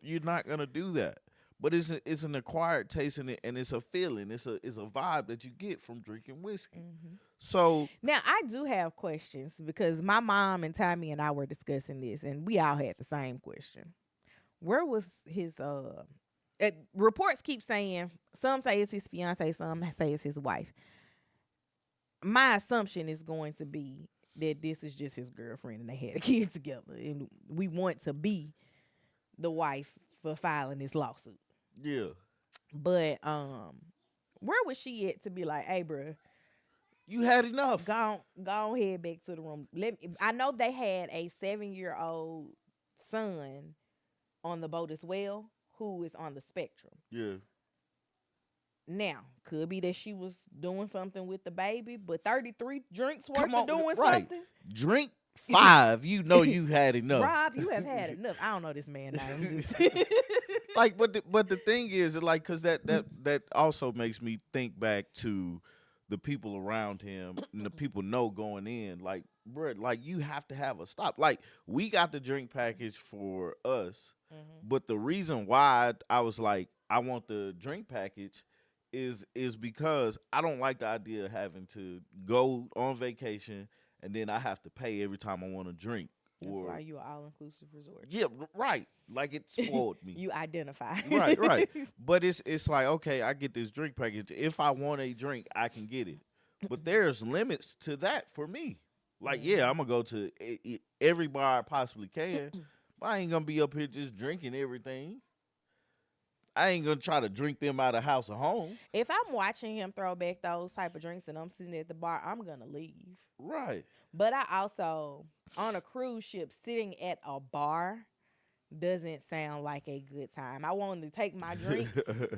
Speaker 2: do that. But it's an acquired taste in it, and it's a feeling. It's a vibe that you get from drinking whiskey.
Speaker 1: Mm-hmm.
Speaker 2: So
Speaker 1: Now, I do have questions because my mom and Tommy and I were discussing this, and we all had the same question. Where was his reports keep saying, some say it's his fiance, some say it's his wife. My assumption is going to be that this is just his girlfriend and they had a kid together, and we want to be the wife for filing this lawsuit.
Speaker 2: yeah,
Speaker 1: But where was she at to be like, "Hey, bro,
Speaker 2: you had enough.
Speaker 1: go on head back to the room." I know they had a 7-year-old son on the boat as well, who is on the spectrum.
Speaker 2: Yeah.
Speaker 1: Now, could be that she was doing something with the baby, but 33 drinks worth
Speaker 2: Come
Speaker 1: of
Speaker 2: on,
Speaker 1: doing
Speaker 2: right.
Speaker 1: something.
Speaker 2: Drink 5. You know you had enough.
Speaker 1: Rob, you have had enough. I don't know this man now. I'm just
Speaker 2: Like, but the thing is, like, cause that also makes me think back to the people around him and the people know going in, like, bro, like you have to have a stop. Like, we got the drink package for us,
Speaker 1: Mhm.
Speaker 2: but the reason why I was like, I want the drink package is because I don't like the idea of having to go on vacation and then I have to pay every time I want to drink.
Speaker 1: That's
Speaker 2: Or
Speaker 1: why you are all inclusive resort.
Speaker 2: yeah, right. Like it spoiled me.
Speaker 1: You identify.
Speaker 2: Right, right. But it's like, okay, I get this drink package. If I want a drink, I can get it. But there's limits to that for me. Like, yeah, I'm gonna go to every bar I possibly can. But I ain't gonna be up here just drinking everything. I ain't gonna try to drink them out of house or home.
Speaker 1: If I'm watching him throw back those type of drinks and I'm sitting at the bar, I'm gonna leave.
Speaker 2: Right.
Speaker 1: But I also on a cruise ship sitting at a bar doesn't sound like a good time. I wanted to take my drink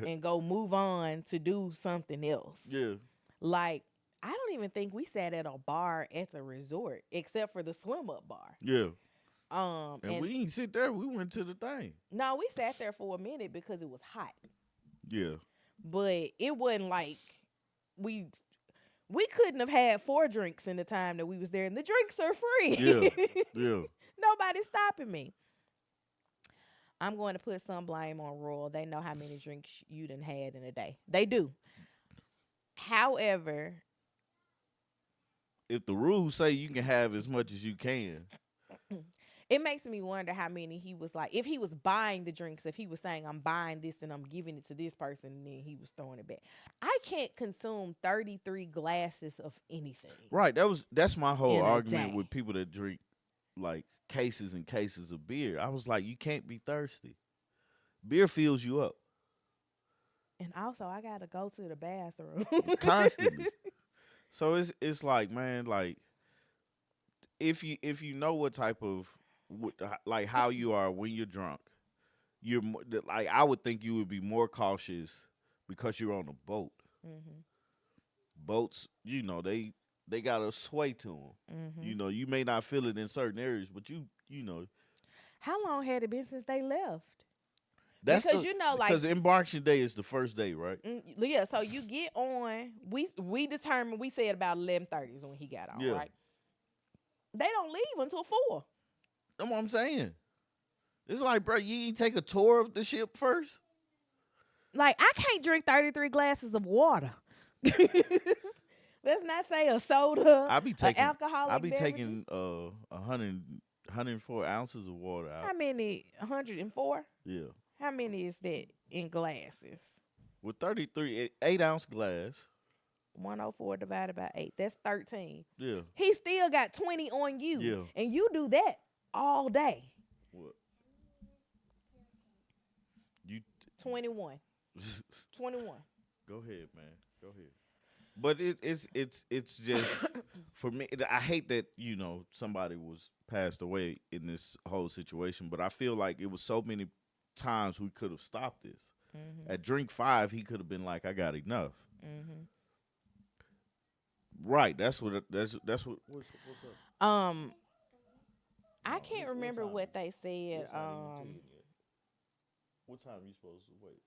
Speaker 1: and go move on to do something else.
Speaker 2: Yeah.
Speaker 1: Like I don't even think we sat at a bar at the resort except for the swim up bar.
Speaker 2: Yeah. And
Speaker 1: And
Speaker 2: we ain't sit there. We went to the thing.
Speaker 1: no, we sat there for a minute because it was hot.
Speaker 2: Yeah.
Speaker 1: But it wasn't like we we couldn't have had 4 drinks in the time that we was there, and the drinks are free.
Speaker 2: Yeah. Yeah.
Speaker 1: Nobody's stopping me. I'm going to put some blame on Royal. They know how many drinks you done had in a day. They do. However,
Speaker 2: If the rules say you can have as much as you can,
Speaker 1: it makes me wonder how many he was like. If he was buying the drinks, if he was saying, I'm buying this and I'm giving it to this person, and then he was throwing it back. I can't consume 33 glasses of anything.
Speaker 2: right? That's my whole
Speaker 1: In a
Speaker 2: argument
Speaker 1: day.
Speaker 2: with people that drink like cases and cases of beer. I was like, you can't be thirsty. Beer fills you up
Speaker 1: And also, I got to go to the bathroom.
Speaker 2: constantly. So it's like, man, like if you know what type of like how you are when you're drunk, like I would think you would be more cautious because you're on a boat.
Speaker 1: Hmm.
Speaker 2: Boats, they got a sway to them.
Speaker 1: Hmm.
Speaker 2: You may not feel it in certain areas, but you know
Speaker 1: How long had it been since they left?
Speaker 2: that's
Speaker 1: Because like
Speaker 2: because embarkation day is the first day, right?
Speaker 1: yeah. So you get on. We determined. We said about 11:30 is when he got on.
Speaker 2: Yeah.
Speaker 1: Right. They don't leave until 4.
Speaker 2: That's what I'm saying. It's like, bro, you ain't take a tour of the ship first.
Speaker 1: Like I can't drink 33 glasses of water. Let's not say a soda.
Speaker 2: I be taking,
Speaker 1: alcoholic.
Speaker 2: I be
Speaker 1: beverages.
Speaker 2: taking 104 ounces of water out.
Speaker 1: How many? 104.
Speaker 2: Yeah,
Speaker 1: How many is that in glasses?
Speaker 2: with 33 8-ounce glass.
Speaker 1: 104 divided by 8. That's 13.
Speaker 2: Yeah,
Speaker 1: He still got 20 on you.
Speaker 2: Yeah.
Speaker 1: And you do that all day.
Speaker 2: what? You
Speaker 1: 21. 21.
Speaker 2: go ahead, man. Go ahead. But it's just for me. I hate that somebody was passed away in this whole situation. But I feel like it was so many times we could have stopped this.
Speaker 1: Mm-hmm.
Speaker 2: At drink 5, he could have been like, "I got enough."
Speaker 1: Mm-hmm.
Speaker 2: Right. That's what. What's up?
Speaker 1: I can't remember what they said.
Speaker 2: What time are you supposed to wait?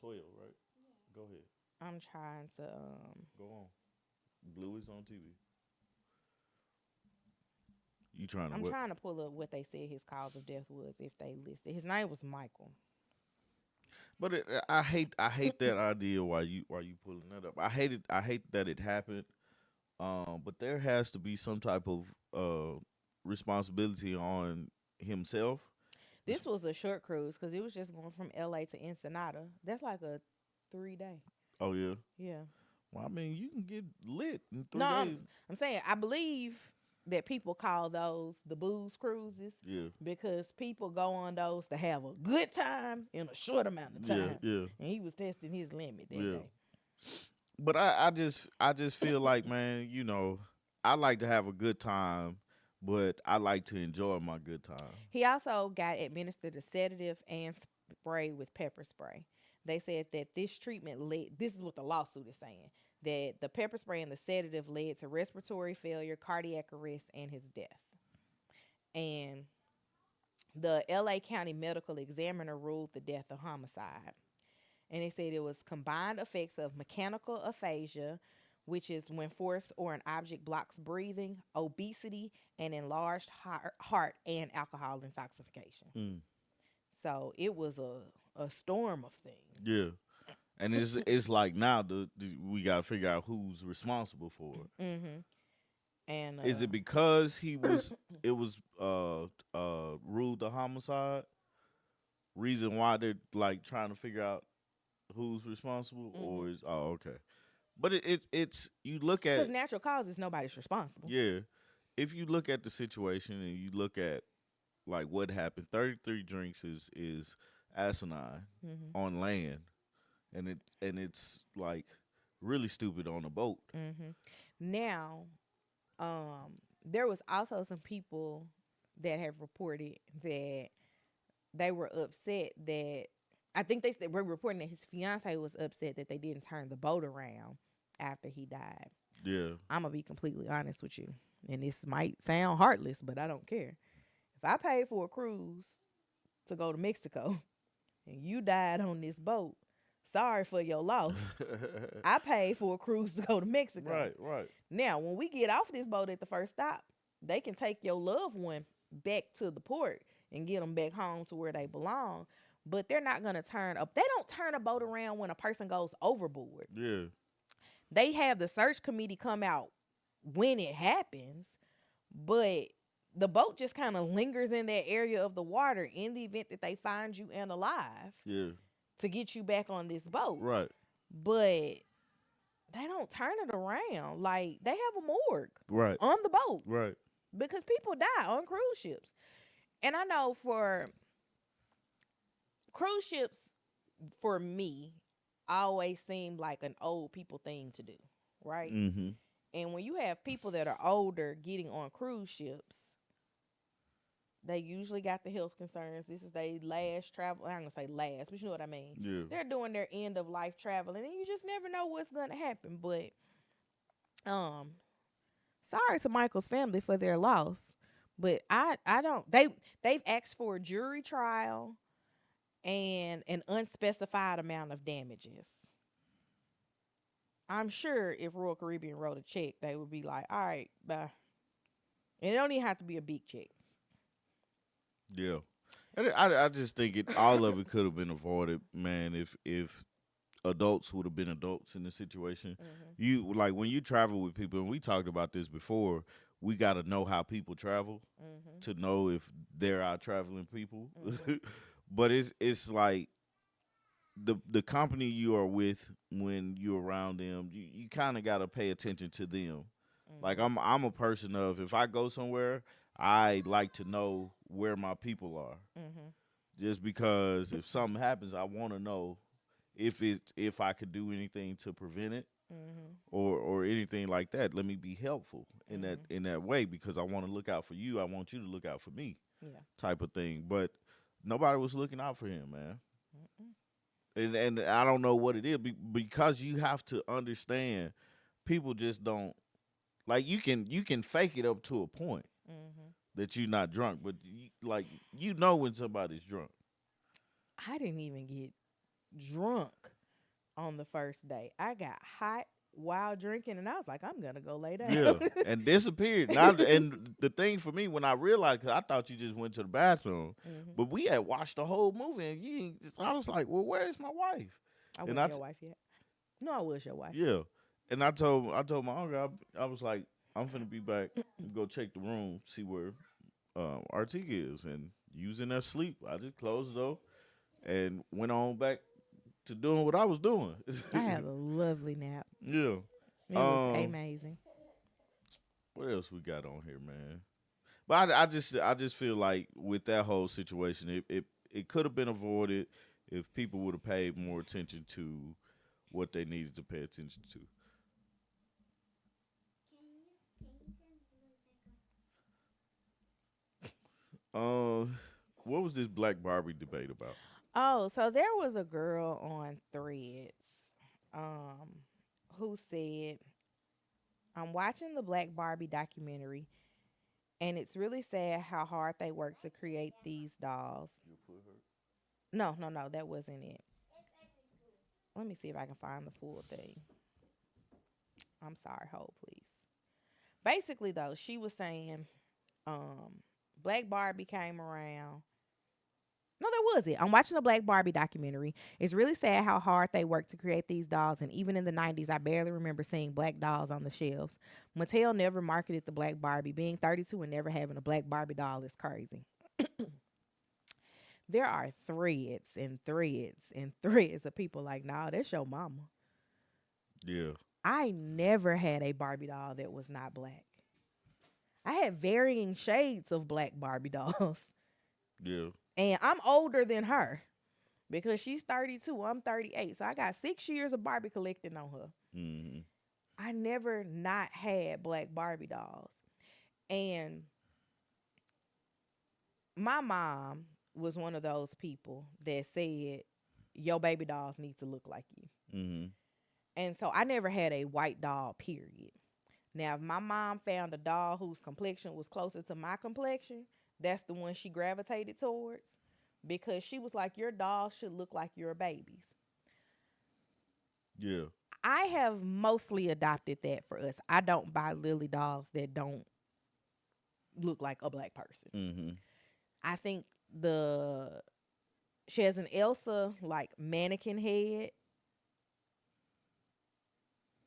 Speaker 2: 12, right? Go ahead.
Speaker 1: I'm trying to
Speaker 2: Go on. Blue is on TV. You trying to
Speaker 1: I'm
Speaker 2: what?
Speaker 1: trying to pull up what they said his cause of death was if they listed. His name was Michael.
Speaker 2: But I hate that idea. Why you pulling that up? I hate that it happened. But there has to be some type of responsibility on himself.
Speaker 1: This was a short cruise because it was just going from LA to Ensenada. That's like a 3-day.
Speaker 2: Oh yeah.
Speaker 1: Yeah.
Speaker 2: Well, I mean, you can get lit in 3
Speaker 1: No,
Speaker 2: days.
Speaker 1: I'm saying I believe that people call those the booze cruises
Speaker 2: Yeah.
Speaker 1: because people go on those to have a good time in a short amount of
Speaker 2: Yeah.
Speaker 1: time.
Speaker 2: Yeah.
Speaker 1: And he was testing his limit that
Speaker 2: Yeah.
Speaker 1: day.
Speaker 2: But I just feel like, man, I like to have a good time, but I like to enjoy my good time.
Speaker 1: He also got administered a sedative and spray with pepper spray. They said that this treatment this is what the lawsuit is saying, that the pepper spray and the sedative led to respiratory failure, cardiac arrest, and his death. And the LA County Medical Examiner ruled the death a homicide. And they said it was combined effects of mechanical aphasia, which is when force or an object blocks breathing, obesity, and enlarged heart and alcohol intoxication.
Speaker 2: Mm.
Speaker 1: So it was a storm of things.
Speaker 2: Yeah. And it's like now we gotta figure out who's responsible for it.
Speaker 1: Mm-hmm. And
Speaker 2: Is it because it was ruled a homicide? Reason why they're like trying to figure out who's responsible, or is okay? But it's you look at
Speaker 1: because natural causes nobody's responsible.
Speaker 2: yeah. If you look at the situation and you look at like what happened. 33 drinks is asinine
Speaker 1: Mhm.
Speaker 2: on land, and it's like really stupid on a boat.
Speaker 1: Mhm. Now, there was also some people that have reported that they were upset that I think they were reporting that his fiance was upset that they didn't turn the boat around after he died.
Speaker 2: Yeah,
Speaker 1: I'm gonna be completely honest with you, and this might sound heartless, but I don't care. If I paid for a cruise to go to Mexico and you died on this boat, sorry for your loss. I paid for a cruise to go to Mexico.
Speaker 2: right, right,
Speaker 1: Now, when we get off this boat at the first stop, they can take your loved one back to the port and get them back home to where they belong. But they're not gonna turn up. They don't turn a boat around when a person goes overboard.
Speaker 2: yeah,
Speaker 1: They have the search committee come out when it happens, but the boat just kind of lingers in that area of the water in the event that they find you and alive
Speaker 2: yeah,
Speaker 1: to get you back on this boat.
Speaker 2: right,
Speaker 1: But they don't turn it around. Like they have a morgue
Speaker 2: right,
Speaker 1: on the boat
Speaker 2: right,
Speaker 1: because people die on cruise ships. And I know for cruise ships, for me, always seemed like an old people thing to do, right?
Speaker 2: mm-hmm,
Speaker 1: And when you have people that are older getting on cruise ships, they usually got the health concerns. This is their last travel. I'm gonna say last, but you know what I mean.
Speaker 2: yeah,
Speaker 1: They're doing their end of life traveling, and you just never know what's gonna happen. But um, sorry to Michael's family for their loss. But I don't. They've asked for a jury trial and an unspecified amount of damages. I'm sure if Royal Caribbean wrote a check, they would be like, all right, bye. And it don't even have to be a big check.
Speaker 2: yeah. And I just think all of it could have been avoided, man. If adults would have been adults in the situation,
Speaker 1: Mm-hmm.
Speaker 2: you like when you travel with people, and we talked about this before. We got to know how people travel
Speaker 1: Mm-hmm.
Speaker 2: to know if they're our traveling people.
Speaker 1: Mm-hmm.
Speaker 2: But it's like the company you are with when you're around them, you kind of got to pay attention to them. Like
Speaker 1: Mm-hmm.
Speaker 2: I'm a person of if I go somewhere, I like to know where my people are.
Speaker 1: Mm-hmm.
Speaker 2: Just because if something happens, I want to know if I could do anything to prevent it
Speaker 1: Mm-hmm.
Speaker 2: or anything like that. Let me be helpful
Speaker 1: Mm-hmm.
Speaker 2: in that way because I want to look out for you. I want you to look out for me,
Speaker 1: Yeah.
Speaker 2: type of thing. But nobody was looking out for him, man.
Speaker 1: Mm-mm.
Speaker 2: And I don't know what it is because you have to understand people just don't like you can fake it up to a point
Speaker 1: Mm-hmm.
Speaker 2: that you're not drunk, but like you know when somebody's drunk.
Speaker 1: I didn't even get drunk on the first day. I got hot while drinking, and I was like, I'm gonna go lay down.
Speaker 2: Yeah, and disappeared. Now, and the thing for me when I realized, cause I thought you just went to the bathroom,
Speaker 1: Mm-hmm.
Speaker 2: but we had watched the whole movie, and I was like, well, where is my wife?
Speaker 1: I
Speaker 2: And
Speaker 1: wasn't your wife yet. No, I was your wife.
Speaker 2: yeah, and I told my uncle, I was like, I'm finna be back, go check the room, see where Artika is, and using that sleep, I just closed the door and went on back to doing what I was doing.
Speaker 1: I had a lovely nap.
Speaker 2: Yeah.
Speaker 1: It was
Speaker 2: Um,
Speaker 1: amazing.
Speaker 2: what else we got on here, man? But I just feel like with that whole situation, it could have been avoided if people would have paid more attention to what they needed to pay attention to. What was this Black Barbie debate about?
Speaker 1: Oh, so there was a girl on Threads, um, who said, "I'm watching the Black Barbie documentary, and it's really sad how hard they work to create these dolls."
Speaker 2: Your foot hurt.
Speaker 1: No, no, no, that wasn't it. Let me see if I can find the full thing. I'm sorry, hold please. Basically, though, she was saying, um, Black Barbie came around. No, that was it. I'm watching the Black Barbie documentary. It's really sad how hard they worked to create these dolls, and even in the 90s, I barely remember seeing black dolls on the shelves. Mattel never marketed the Black Barbie. Being 32 and never having a Black Barbie doll is crazy. There are threads and threads and threads of people like, nah, that's your mama.
Speaker 2: Yeah.
Speaker 1: I never had a Barbie doll that was not black. I had varying shades of black Barbie dolls.
Speaker 2: Yeah.
Speaker 1: And I'm older than her because she's 32. I'm 38. So I got 6 years of Barbie collecting on her.
Speaker 2: Mm-hmm.
Speaker 1: I never not had black Barbie dolls. And my mom was one of those people that said, your baby dolls need to look like you.
Speaker 2: Mm-hmm.
Speaker 1: And so I never had a white doll, period. Now, if my mom found a doll whose complexion was closer to my complexion, that's the one she gravitated towards because she was like, your doll should look like your baby's.
Speaker 2: Yeah.
Speaker 1: I have mostly adopted that for us. I don't buy Lily dolls that don't look like a black person.
Speaker 2: Mm-hmm.
Speaker 1: I think the she has an Elsa like mannequin head.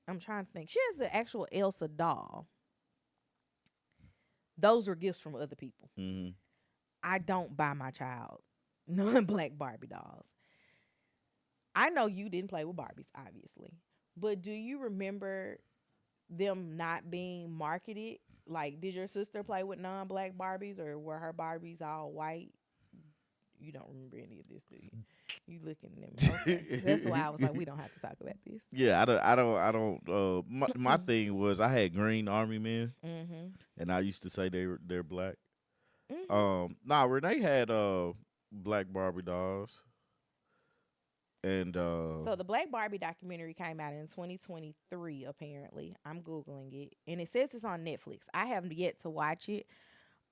Speaker 1: I'm trying to think. She has an actual Elsa doll. Those were gifts from other people.
Speaker 2: Mm-hmm.
Speaker 1: I don't buy my child non-black Barbie dolls. I know you didn't play with Barbies, obviously, but do you remember them not being marketed? Like, did your sister play with non-black Barbies, or were her Barbies all white? You don't remember any of this, do you? You looking at me? Okay, that's why I was like, we don't have to talk about this.
Speaker 2: Yeah, I don't. My thing was I had green army men,
Speaker 1: Mhm.
Speaker 2: and I used to say they're black.
Speaker 1: Mhm.
Speaker 2: Nah, Renee had black Barbie dolls, and
Speaker 1: So the Black Barbie documentary came out in 2023. Apparently, I'm googling it, and it says it's on Netflix. I haven't yet to watch it.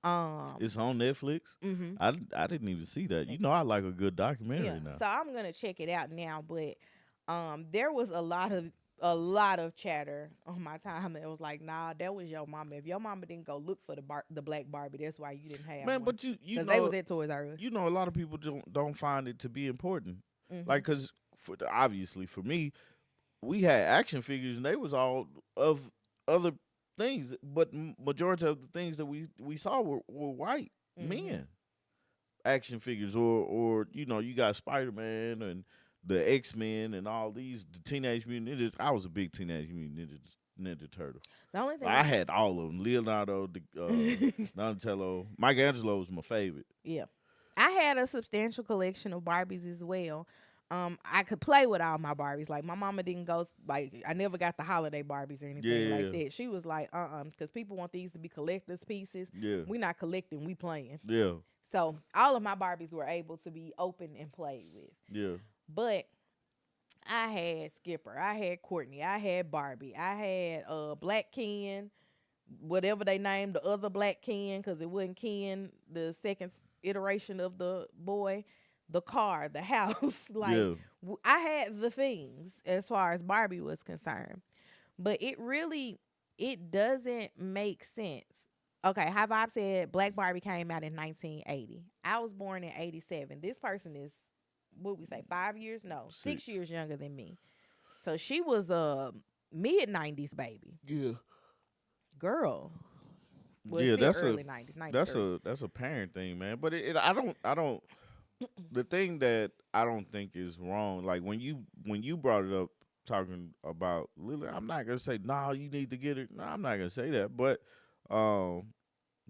Speaker 1: Um.
Speaker 2: it's on Netflix.
Speaker 1: Mhm.
Speaker 2: I didn't even see that. You know, I like a good
Speaker 1: Yeah.
Speaker 2: documentary now.
Speaker 1: So I'm gonna check it out now. But there was a lot of chatter on my time that was like, nah, that was your mama. If your mama didn't go look for the Black Barbie, that's why you didn't have
Speaker 2: Man,
Speaker 1: one.
Speaker 2: but you
Speaker 1: Because they was
Speaker 2: know
Speaker 1: at Toys R Us.
Speaker 2: a lot of people don't find it to be important.
Speaker 1: Mhm.
Speaker 2: Like, cause obviously for me, we had action figures and they was all of other things, but majority of the things that we saw were white
Speaker 1: Mhm.
Speaker 2: men action figures, or you got Spider Man and the X Men and all these the Teenage Mutant Ninjas. I was a big Teenage Mutant Ninja Turtle.
Speaker 1: The only
Speaker 2: I
Speaker 1: thing.
Speaker 2: had all of them. Leonardo, Donatello, Michelangelo was my favorite.
Speaker 1: Yeah. I had a substantial collection of Barbies as well. I could play with all my Barbies. Like my mama didn't go like I never got the holiday Barbies or anything like
Speaker 2: Yeah,
Speaker 1: that. She was like, because people want these to be collector's pieces.
Speaker 2: yeah,
Speaker 1: We not collecting, we playing.
Speaker 2: yeah,
Speaker 1: So all of my Barbies were able to be opened and played with.
Speaker 2: yeah,
Speaker 1: But I had Skipper, I had Courtney, I had Barbie, I had Black Ken, whatever they named the other Black Ken, because it wasn't Ken, the second iteration of the boy, the car, the house. Like
Speaker 2: yeah,
Speaker 1: I had the things as far as Barbie was concerned, but it doesn't make sense. Okay, High Vibe said Black Barbie came out in 1980. I was born in 87. This person is, what we say, 5 years? No, 6 years
Speaker 2: 6.
Speaker 1: younger than me. So she was a mid 90s baby.
Speaker 2: Yeah,
Speaker 1: Girl. Well, it's
Speaker 2: yeah.
Speaker 1: still early 90s,
Speaker 2: That's
Speaker 1: 93.
Speaker 2: a parent thing, man. But I don't. The thing that I don't think is wrong, like when you brought it up talking about Lily, I'm not gonna say no, you need to get it. No, I'm not gonna say that. But um,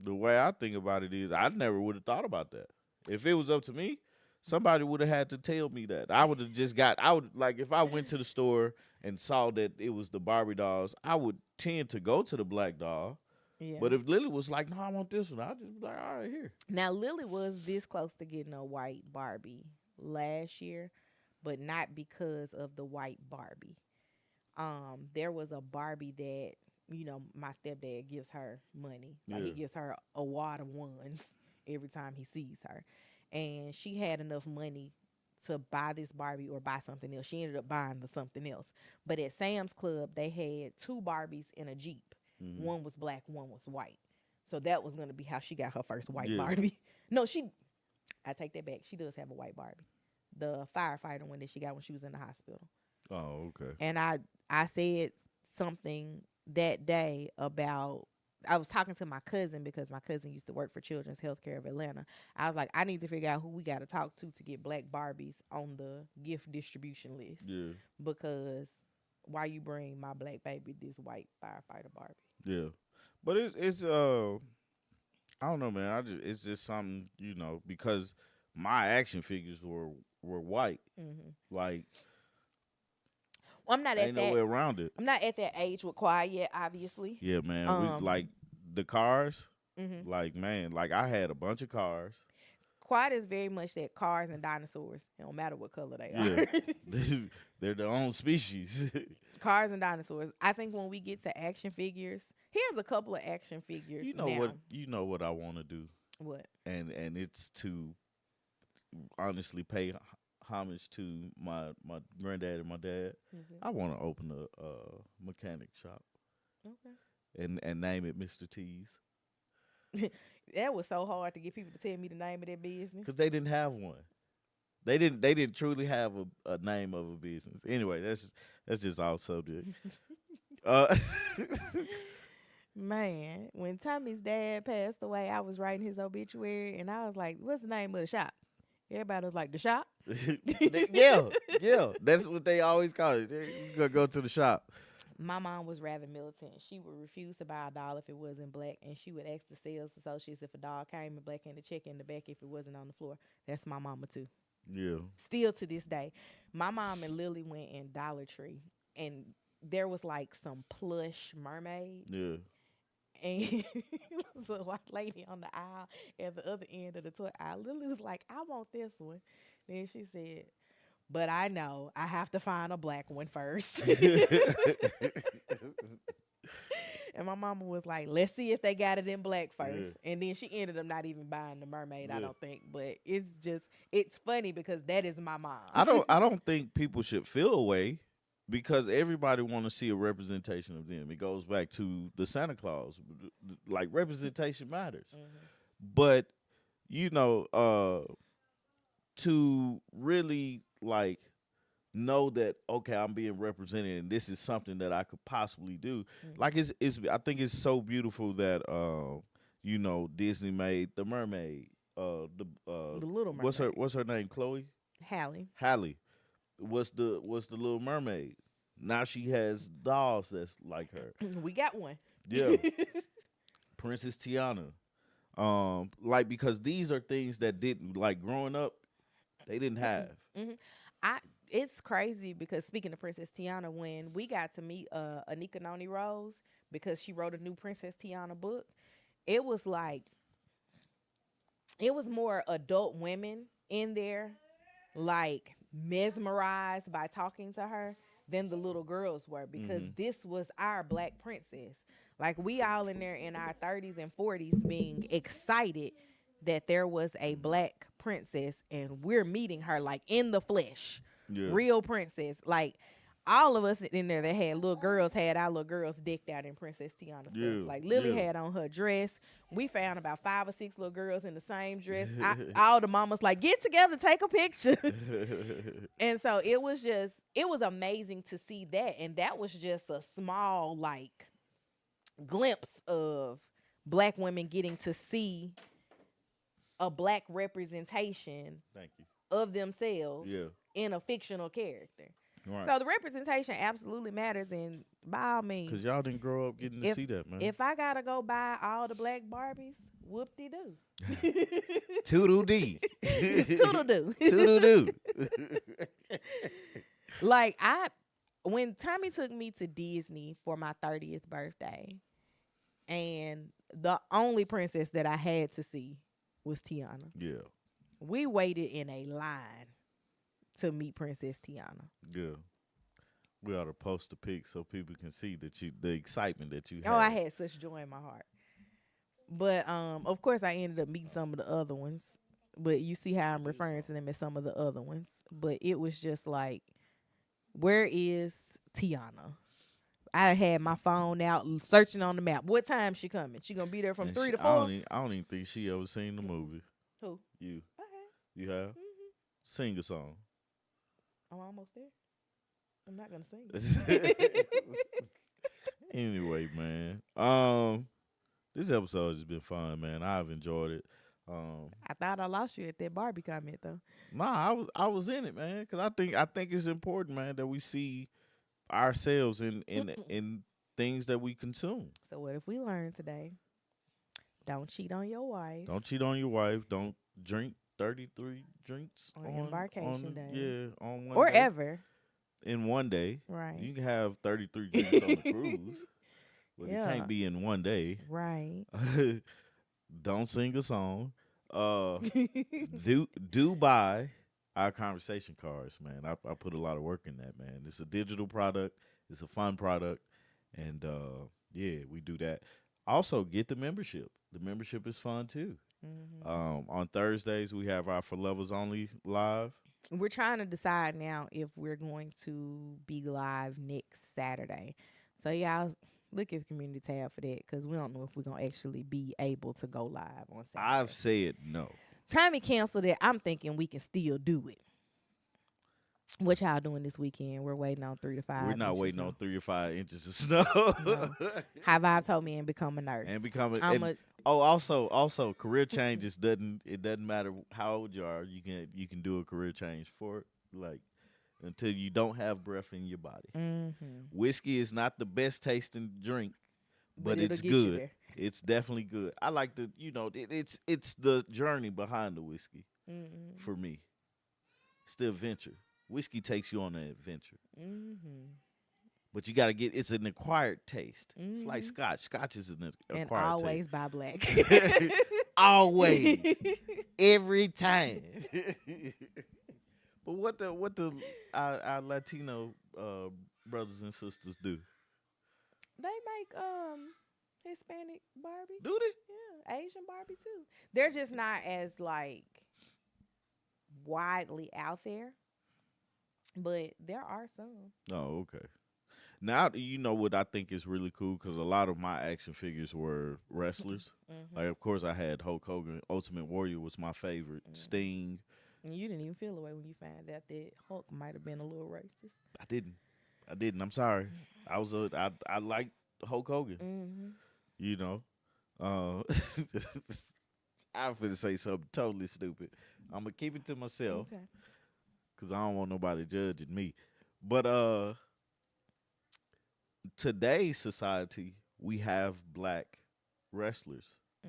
Speaker 2: the way I think about it is, I never would have thought about that. If it was up to me, somebody would have had to tell me that. I would have just got. I would like if I went to the store and saw that it was the Barbie dolls, I would tend to go to the black doll.
Speaker 1: Yeah.
Speaker 2: But if Lily was like, "No, I want this one," I'd just be like, "All right, here."
Speaker 1: Now, Lily was this close to getting a white Barbie last year, but not because of the white Barbie. There was a Barbie that, my stepdad gives her money. Like he
Speaker 2: Yeah,
Speaker 1: gives her a wad of ones every time he sees her. And she had enough money to buy this Barbie or buy something else. She ended up buying the something else. But at Sam's Club, they had two Barbies in a Jeep.
Speaker 2: hmm
Speaker 1: One was black, one was white. So that was gonna be how she got her first white
Speaker 2: yeah.
Speaker 1: Barbie. No, I take that back. She does have a white Barbie. The firefighter one that she got when she was in the hospital.
Speaker 2: Oh, okay.
Speaker 1: And I said something that day about, I was talking to my cousin because my cousin used to work for Children's Healthcare of Atlanta. I was like, I need to figure out who we got to talk to get black Barbies on the gift distribution list
Speaker 2: Yeah,
Speaker 1: because why you bring my black baby this white firefighter Barbie?
Speaker 2: yeah. But it's I don't know, man. It's just something, because my action figures were white.
Speaker 1: Hmm.
Speaker 2: Like,
Speaker 1: Well, I'm not
Speaker 2: ain't
Speaker 1: at
Speaker 2: no
Speaker 1: that.
Speaker 2: way around it.
Speaker 1: I'm not at that age with quiet yet, obviously.
Speaker 2: Yeah, man. We
Speaker 1: Um,
Speaker 2: like the cars.
Speaker 1: hmm
Speaker 2: Like, man, like I had a bunch of cars.
Speaker 1: Quiet is very much that cars and dinosaurs. It don't matter what color they
Speaker 2: Yeah,
Speaker 1: are.
Speaker 2: they're their own species.
Speaker 1: Cars and dinosaurs. I think when we get to action figures, here's a couple of action figures
Speaker 2: You know what?
Speaker 1: now.
Speaker 2: You know what I want to do,
Speaker 1: What?
Speaker 2: and it's to honestly pay homage to my granddad and my dad.
Speaker 1: Mhm.
Speaker 2: I want to open a mechanic shop
Speaker 1: Okay.
Speaker 2: and name it Mr. T's
Speaker 1: That was so hard to get people to tell me the name of their business.
Speaker 2: because they didn't have one. They didn't truly have a name of a business. Anyway, that's just our subject. Uh,
Speaker 1: Man, when Tommy's dad passed away, I was writing his obituary and I was like, what's the name of the shop? Everybody was like, the shop?
Speaker 2: yeah, yeah, that's what they always call it. You gonna go to the shop.
Speaker 1: My mom was rather militant. She would refuse to buy a doll if it wasn't black, and she would ask the sales associates if a doll came in black and to check in the back if it wasn't on the floor. That's my mama too.
Speaker 2: Yeah,
Speaker 1: Still to this day, my mom and Lily went in Dollar Tree, and there was like some plush mermaids,
Speaker 2: yeah.
Speaker 1: and it was a white lady on the aisle at the other end of the toy aisle. Lily was like, "I want this one." Then she said, "But I know I have to find a black one first." And my mama was like, "Let's see if they got it in black first."
Speaker 2: Yeah.
Speaker 1: And then she ended up not even buying the mermaid, I
Speaker 2: Yeah.
Speaker 1: don't think. But it's funny because that is my mom.
Speaker 2: I don't think people should feel away because everybody want to see a representation of them. It goes back to the Santa Claus, like representation matters.
Speaker 1: Mhm.
Speaker 2: But you know, to really like know that okay, I'm being represented and this is something that I could possibly do.
Speaker 1: Mhm.
Speaker 2: Like it's I think it's so beautiful that Disney made the mermaid. The
Speaker 1: The Little
Speaker 2: what's her
Speaker 1: Mermaid.
Speaker 2: what's her name? Chloe
Speaker 1: Hallie.
Speaker 2: Halle was the Little Mermaid. Now she has dolls that's like her.
Speaker 1: We got one.
Speaker 2: Yeah, Princess Tiana. Like because these are things that didn't like growing up. They didn't have.
Speaker 1: Mhm. I It's crazy because speaking of Princess Tiana, when we got to meet Anika Noni Rose because she wrote a new Princess Tiana book, it was like it was more adult women in there, like mesmerized by talking to her than the little girls were because
Speaker 2: Hmm.
Speaker 1: this was our black princess. Like we all in there in our 30s and 40s being excited that there was a black princess and we're meeting her like in the flesh.
Speaker 2: Yeah,
Speaker 1: Real princess. Like all of us in there that had little girls had our little girls decked out in Princess Tiana stuff.
Speaker 2: yeah,
Speaker 1: Like Lily
Speaker 2: yeah.
Speaker 1: had on her dress. We found about 5 or 6 little girls in the same dress. All the mamas like, get together, take a picture. And so it was amazing to see that. And that was just a small like glimpse of black women getting to see a black representation
Speaker 2: Thank you.
Speaker 1: of themselves
Speaker 2: Yeah,
Speaker 1: in a fictional character.
Speaker 2: right.
Speaker 1: So the representation absolutely matters, and by all
Speaker 2: Cause
Speaker 1: means,
Speaker 2: y'all didn't grow up getting to
Speaker 1: if
Speaker 2: see that, man.
Speaker 1: if I gotta go buy all the black Barbies, whoop de doo.
Speaker 2: Toodle dee.
Speaker 1: Toodle doo.
Speaker 2: Toodle doo.
Speaker 1: Like when Tommy took me to Disney for my 30th birthday, and the only princess that I had to see was Tiana.
Speaker 2: Yeah,
Speaker 1: We waited in a line to meet Princess Tiana.
Speaker 2: yeah. We ought to post a pic so people can see the excitement that you
Speaker 1: Oh, I
Speaker 2: had.
Speaker 1: had such joy in my heart. But of course I ended up meeting some of the other ones. But you see how I'm referring to them as some of the other ones. But it was just like, where is Tiana? I had my phone out searching on the map. What time she coming? She gonna be there from
Speaker 2: And
Speaker 1: 3 to
Speaker 2: I
Speaker 1: 4?
Speaker 2: don't even think she ever seen the movie.
Speaker 1: Who?
Speaker 2: You,
Speaker 1: Okay.
Speaker 2: you have
Speaker 1: Hmm.
Speaker 2: sing a song.
Speaker 1: I'm almost there. I'm not gonna sing.
Speaker 2: Anyway, man. This episode has been fun, man. I've enjoyed it.
Speaker 1: I thought I lost you at that Barbie comment though.
Speaker 2: Nah, I was in it, man, because I think it's important, man, that we see ourselves in things that we consume.
Speaker 1: So what if we learned today Don't cheat on your wife
Speaker 2: Don't cheat on your wife. Don't drink 33 drinks
Speaker 1: on embarkation
Speaker 2: on
Speaker 1: day
Speaker 2: yeah on one
Speaker 1: or
Speaker 2: day.
Speaker 1: ever.
Speaker 2: In one day,
Speaker 1: Right.
Speaker 2: you can have 33 drinks on a cruise, but it
Speaker 1: Yeah.
Speaker 2: can't be in one day.
Speaker 1: Right.
Speaker 2: Don't sing a song. Uh, do buy our conversation cards, man. I put a lot of work in that, man. It's a digital product. It's a fun product, and yeah, we do that. Also, get the membership. The membership is fun too.
Speaker 1: hmm
Speaker 2: On Thursdays we have our For Lovers Only live.
Speaker 1: We're trying to decide now if we're going to be live next Saturday. So y'all look at the community tab for that because we don't know if we're gonna actually be able to go live on
Speaker 2: I've
Speaker 1: Saturday.
Speaker 2: said no.
Speaker 1: Tommy canceled it. I'm thinking we can still do it. What y'all doing this weekend? We're waiting on three to
Speaker 2: We're
Speaker 1: five
Speaker 2: not
Speaker 1: inches
Speaker 2: waiting on
Speaker 1: snow.
Speaker 2: 3 or 5 inches of snow.
Speaker 1: No. High Vibe told me and become a nurse.
Speaker 2: And becoming
Speaker 1: I'm
Speaker 2: and
Speaker 1: a
Speaker 2: also career changes doesn't matter how old you are. You can do a career change for it, like until you don't have breath in your body.
Speaker 1: mm-hmm.
Speaker 2: Whiskey is not the best tasting drink,
Speaker 1: But
Speaker 2: but
Speaker 1: it'll
Speaker 2: it's
Speaker 1: get you
Speaker 2: good.
Speaker 1: there.
Speaker 2: It's definitely good. I like it's the journey behind the whiskey
Speaker 1: Mm-hmm.
Speaker 2: for me. It's the adventure. Whiskey takes you on an adventure.
Speaker 1: Mm-hmm.
Speaker 2: But you got to get it's an acquired taste. It's like
Speaker 1: Mm-hmm.
Speaker 2: Scotch. Scotch is an
Speaker 1: And
Speaker 2: acquired
Speaker 1: always buy black.
Speaker 2: taste. Always. Every time. But what the our Latino brothers and sisters do?
Speaker 1: They make Hispanic Barbie.
Speaker 2: Do they?
Speaker 1: Yeah, Asian Barbie too. They're just not as like widely out there, but there are some.
Speaker 2: Oh, okay. Now you know what I think is really cool because a lot of my action figures were wrestlers.
Speaker 1: Mm-hmm.
Speaker 2: Like, of course, I had Hulk Hogan. Ultimate Warrior was my favorite.
Speaker 1: Mm-hmm.
Speaker 2: Sting.
Speaker 1: And you didn't even feel away when you found out that Hulk might have been a little racist.
Speaker 2: I didn't. I didn't. I'm sorry. I liked Hulk Hogan.
Speaker 1: Mm-hmm.
Speaker 2: You know. Uh, I'm finna say something totally stupid. I'm gonna keep it to myself
Speaker 1: Okay.
Speaker 2: because I don't want nobody judging me. But today's society, we have black wrestlers,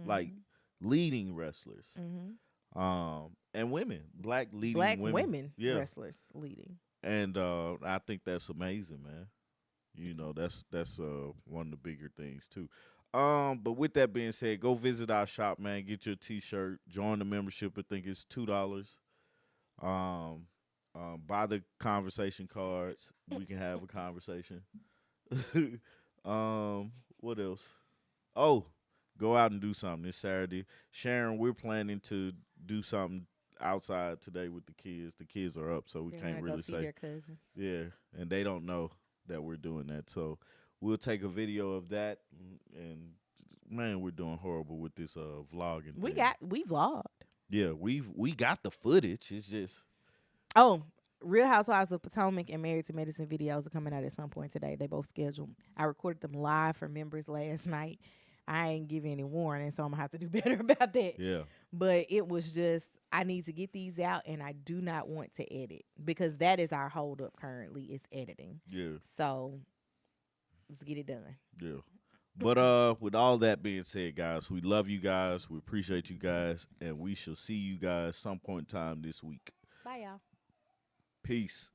Speaker 2: like
Speaker 1: Mm-hmm.
Speaker 2: leading wrestlers,
Speaker 1: Mm-hmm.
Speaker 2: and women, black leading
Speaker 1: Black
Speaker 2: women.
Speaker 1: women
Speaker 2: Yeah,
Speaker 1: wrestlers leading.
Speaker 2: and I think that's amazing, man. You know, that's one of the bigger things too. But with that being said, go visit our shop, man. Get your T-shirt. Join the membership. I think it's $2. Um, buy the conversation cards. We can have a conversation. What else? Oh, go out and do something this Saturday. Sharon, we're planning to do something outside today with the kids. The kids are up, so we
Speaker 1: They're
Speaker 2: can't
Speaker 1: gonna go
Speaker 2: really
Speaker 1: see
Speaker 2: say.
Speaker 1: their cousins.
Speaker 2: Yeah, and they don't know that we're doing that. So we'll take a video of that. And man, we're doing horrible with this vlogging thing.
Speaker 1: We vlogged.
Speaker 2: Yeah, we got the footage. It's just
Speaker 1: Oh, Real Housewives of Potomac and Married to Medicine videos are coming out at some point today. They both scheduled. I recorded them live for members last night. I ain't giving any warning, so I'm gonna have to do better about that.
Speaker 2: yeah.
Speaker 1: But it was just I need to get these out, and I do not want to edit because that is our holdup currently is editing.
Speaker 2: Yeah.
Speaker 1: So let's get it done.
Speaker 2: Yeah. But with all that being said, guys, we love you guys. We appreciate you guys, and we shall see you guys some point in time this week.
Speaker 1: Bye, y'all.
Speaker 2: Peace.